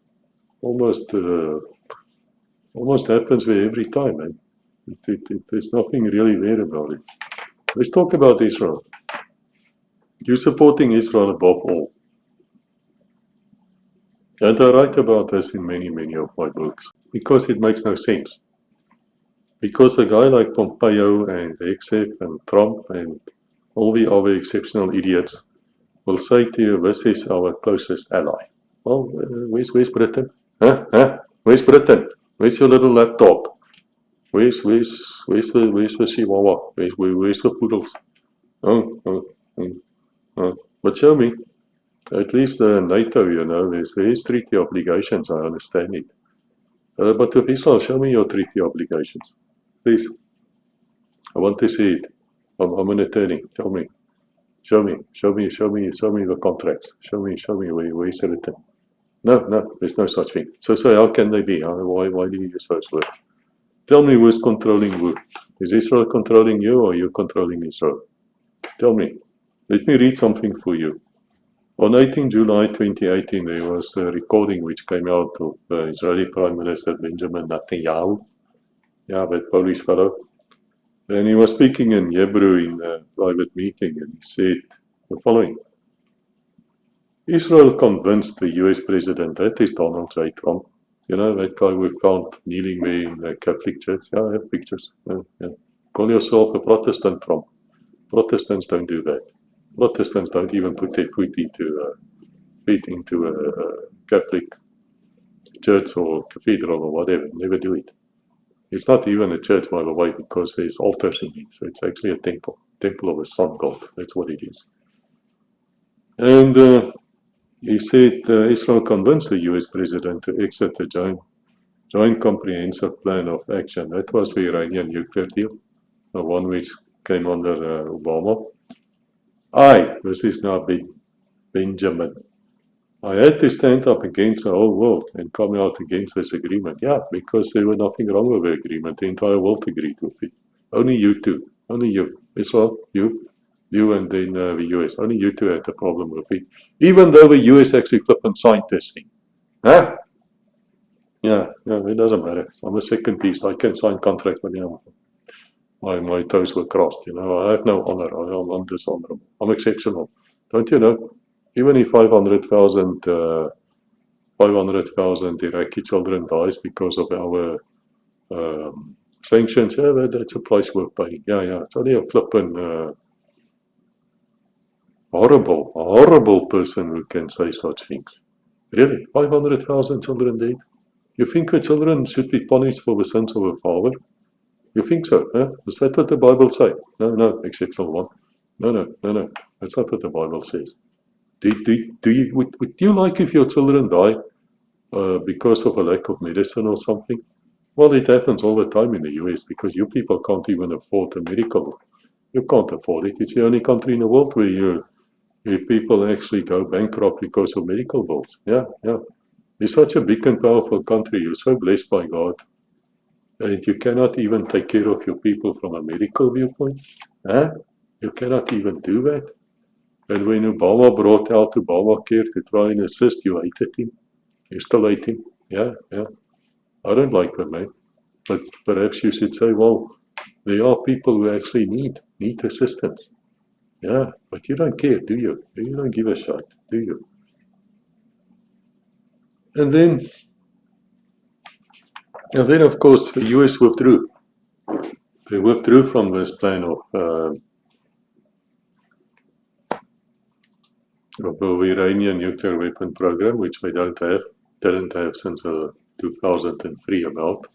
happens there every time, man. There's nothing really there about it. Let's talk about Israel. You're supporting Israel above all. And I write about this in many, many of my books, because it makes no sense. Because a guy like Pompeo and Except and Trump and all the other exceptional idiots will say to you, this is our closest ally. Well, where's Britain? Where's Britain? Where's your little laptop? Where's the Chihuahua? Where's the poodles? But show me. At least NATO, there's treaty obligations, I understand it. But with Israel, show me your treaty obligations. Please. I want to see it. I'm an attorney. Tell me. Show me the contracts. Show me where is it written? No, there's no such thing. So how can they be? Why do you use those words? Tell me who's controlling who. Is Israel controlling you, or you controlling Israel? Tell me. Let me read something for you. On 18 July 2018, there was a recording which came out of Israeli Prime Minister Benjamin Netanyahu. Yeah, that Polish fellow. And he was speaking in Hebrew in a private meeting, and he said the following. Israel convinced the US president, that is Donald J. Trump, that guy we found kneeling there in the Catholic Church. Yeah, I have pictures. Yeah. Call yourself a Protestant, Trump. Protestants don't do that. Protestants don't even put their feet into a Catholic church or cathedral or whatever. Never do it. It's not even a church, by the way, because there's altars in it. So it's actually a temple of a sun god. That's what it is. And he said Israel convinced the US president to exit the joint comprehensive plan of action. That was the Iranian nuclear deal, the one which came under Obama. This is now Benjamin. I had to stand up against the whole world and come out against this agreement. Yeah, because there was nothing wrong with the agreement. The entire world agreed with it. Only you two. Only you. Israel, you and then the US. Only you two had a problem with it. Even though the US actually flipped and signed this thing. Huh? Yeah, it doesn't matter. I'm a second piece. I can sign contracts with you. My toes were crossed, I have no honor. I'm dishonorable. I'm exceptional. Don't you know? Even if 500,000 Iraqi children dies because of our sanctions, that's a price worth paying. Yeah, it's only a flippin' horrible person who can say such things. Really? 500,000 children dead? You think the children should be punished for the sins of a father? You think so? Huh? Is that what the Bible says? No, exceptional one. No. That's not what the Bible says. Would you like if your children die because of a lack of medicine or something? Well, it happens all the time in the US because you people can't even afford a medical. You can't afford it. It's the only country in the world where people actually go bankrupt because of medical bills. Yeah. It's such a big and powerful country. You're so blessed by God. And you cannot even take care of your people from a medical viewpoint. Huh? You cannot even do that. And when Obama brought out Obamacare to try and assist, you hated him. You still hate him. Yeah. I don't like that, man. But perhaps you should say, well, there are people who actually need assistance. Yeah, but you don't care, do you? You don't give a shit, do you? And then, of course, the US withdrew. They withdrew from this plan of the Iranian nuclear weapon program, which they didn't have since 2003 about.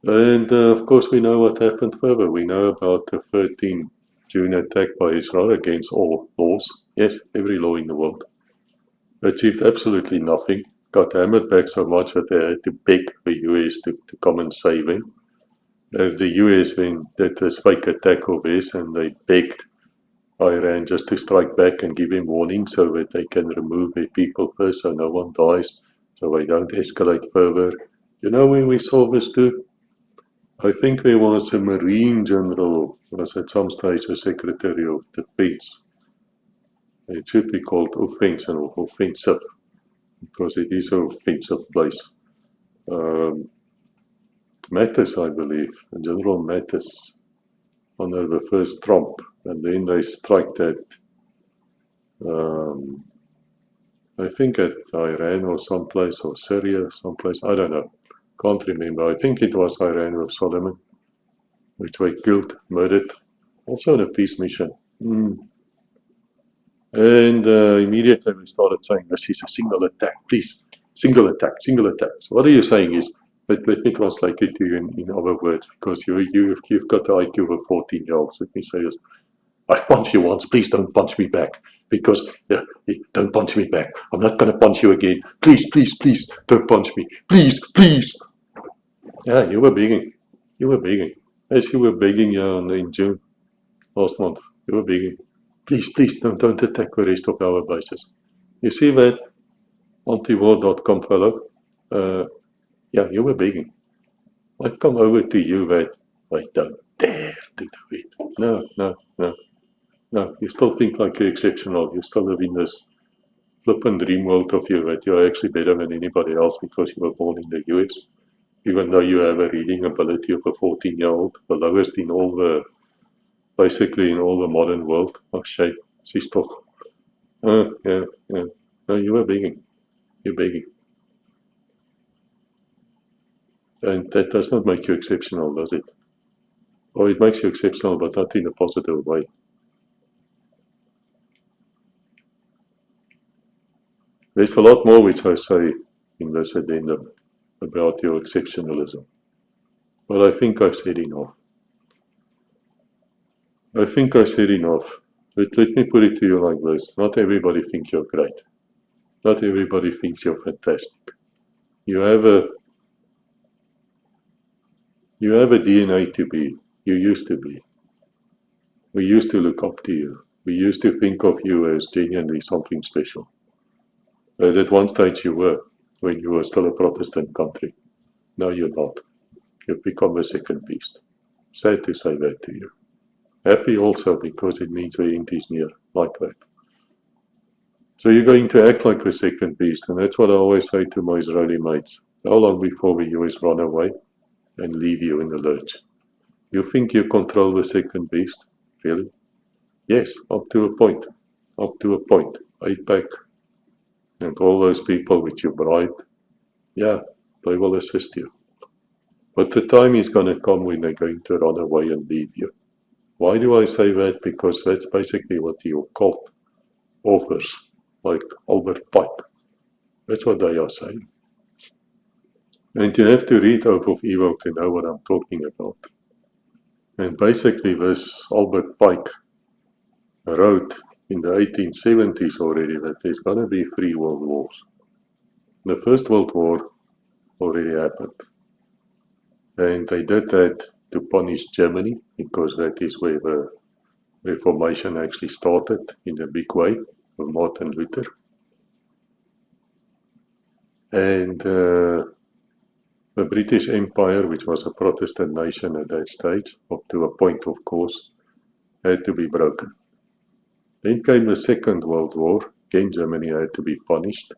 And of course, we know what happened further. We know about the 13th June attack by Israel against all laws. Yes, every law in the world. Achieved absolutely nothing. Got hammered back so much that they had to beg the US to come and save him. The US then did this fake attack of this, and they begged Iran just to strike back and give him warning so that they can remove their people first so no one dies, so they don't escalate further. You know when we saw this too? I think there was a Marine General, was at some stage the Secretary of Defense. It should be called offensive, because it is an offensive place. Mattis, I believe, General Mattis, under the first Trump, and then they strike that, I think at Iran or someplace, or Syria, someplace, I don't know, can't remember. I think it was Iran with Solomon, which they killed, murdered, also on a peace mission. And immediately we started saying, this is a single attack, please, single attack. So what are you saying is, but let me translate it to you in other words, because you've got the IQ of a 14-year-old. Let me say this. I've punched you once, please don't punch me back. Because, don't punch me back. I'm not going to punch you again. Please, don't punch me. Please. Yeah, you were begging. As you were begging in June, last month, you were begging. Please, don't attack the rest of our bases. You see that antiwar.com fellow? Yeah, you were begging. I'd come over to you that I don't dare to do it. No, you still think like you're exceptional. You still live in this flippant dream world of you that you're actually better than anybody else because you were born in the US. Even though you have a reading ability of a 14-year-old, the lowest in all the, basically in all the modern world of shape, stuff. Yeah. No, you were begging. You're begging. And that does not make you exceptional, does it? Or it makes you exceptional, but not in a positive way. There's a lot more which I say in this addendum about your exceptionalism. But I think I've said enough. I think I said enough. Let me put it to you like this. Not everybody thinks you're great. Not everybody thinks you're fantastic. You have a DNA to be. You used to be. We used to look up to you. We used to think of you as genuinely something special. At one stage you were, when you were still a Protestant country. Now you're not. You've become a second beast. Sad to say that to you. Happy also because it means the end is near, like that. So you're going to act like a second beast, and that's what I always say to my Israeli mates. How long before the US run away and leave you in the lurch? You think you control the second beast? Really? Yes, up to a point. Up to a point. AIPAC and all those people which you bribed, yeah, they will assist you. But the time is going to come when they're going to run away and leave you. Why do I say that? Because that's basically what your cult offers, like Albert Pike. That's what they are saying. And you have to read Oath of Evil to know what I'm talking about. And basically this Albert Pike wrote in the 1870s already that there's going to be 3 world wars. The First World War already happened. And they did that to punish Germany, because that is where the Reformation actually started in a big way with Martin Luther. And the British Empire, which was a Protestant nation at that stage, up to a point of course, had to be broken. Then came the Second World War. Again, Germany had to be punished.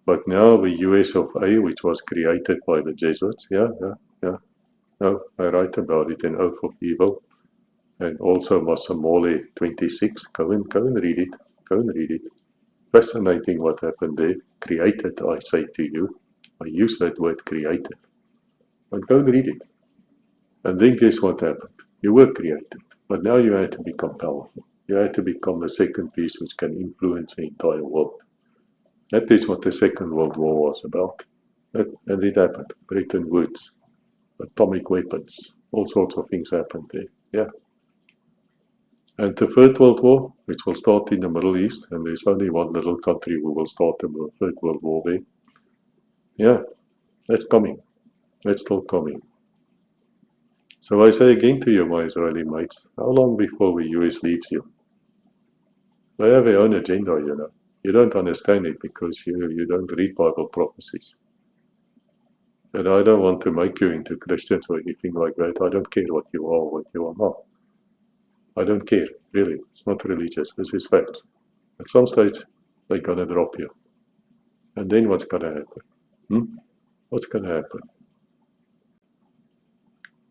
But now the US of A, which was created by the Jesuits, no, I write about it in Oath of Evil, and also Mossad 26. Go and read it. Go and read it. Fascinating what happened there. Created, I say to you. I use that word created. But go and read it. And then guess what happened? You were created, but now you had to become powerful. You had to become a second piece which can influence the entire world. That is what the Second World War was about. And it happened. Bretton Woods, atomic weapons, all sorts of things happened there. Yeah. And the Third World War, which will start in the Middle East, and there's only one little country who will start the Third World War there. Yeah, that's coming. That's still coming. So I say again to you, my Israeli mates, how long before the US leaves you? They have their own agenda, you know. You don't understand it because you don't read Bible prophecies. And I don't want to make you into Christians or anything like that. I don't care what you are or what you are not. I don't care, really. It's not religious. This is fact. At some stage, they're going to drop you. And then what's going to happen? What's going to happen?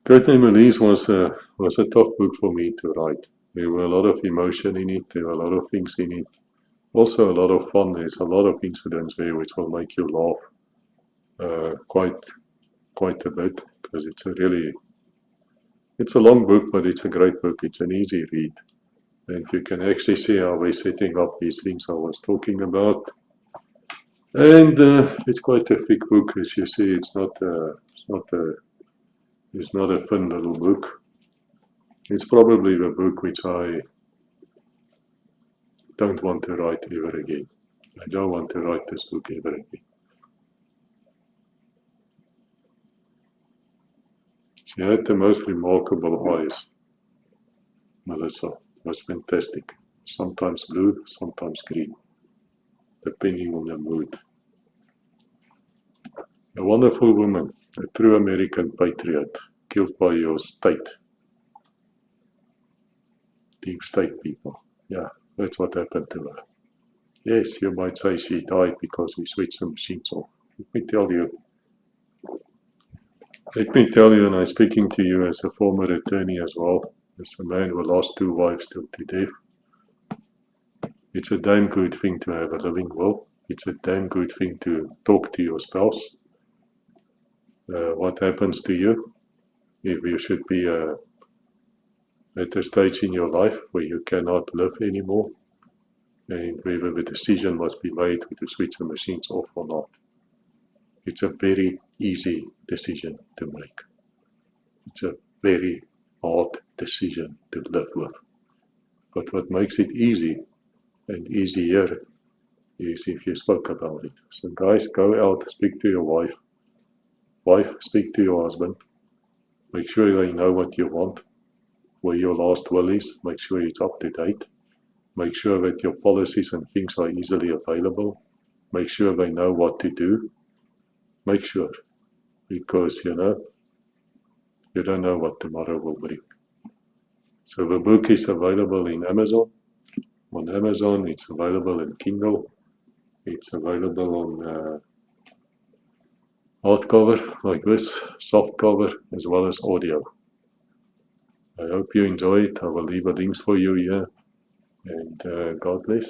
Code Name Mélisse was a tough book for me to write. There were a lot of emotion in it. There were a lot of things in it. Also a lot of fun. There's a lot of incidents there which will make you laugh quite a bit, because it's a long book, but it's a great book. It's an easy read. And you can actually see how we're setting up these things I was talking about. And it's quite a thick book, as you see. It's not a fun little book. It's probably the book which I don't want to write ever again. I don't want to write this book ever again. She had the most remarkable eyes, Melissa. It was fantastic. Sometimes blue, sometimes green, depending on the mood. A wonderful woman, a true American patriot, killed by your state. Deep state people. Yeah, that's what happened to her. Yes, you might say she died because we switched the machines off. Let me tell you, and I'm speaking to you as a former attorney as well, as a man who lost 2 wives to death. It's a damn good thing to have a living will. It's a damn good thing to talk to your spouse. What happens to you if you should be at a stage in your life where you cannot live anymore, and whether the decision must be made to switch the machines off or not. It's a very easy decision to make. It's a very hard decision to live with. But what makes it easy and easier is if you spoke about it. So guys, go out, speak to your wife. Wife, speak to your husband. Make sure they know what you want, where your last will is. Make sure it's up to date. Make sure that your policies and things are easily available. Make sure they know what to do. Make sure, because you don't know what tomorrow will bring. So the book is available in Amazon. On Amazon, it's available in Kindle. It's available on hardcover like this, softcover, as well as audio. I hope you enjoy it. I will leave the links for you here. And God bless.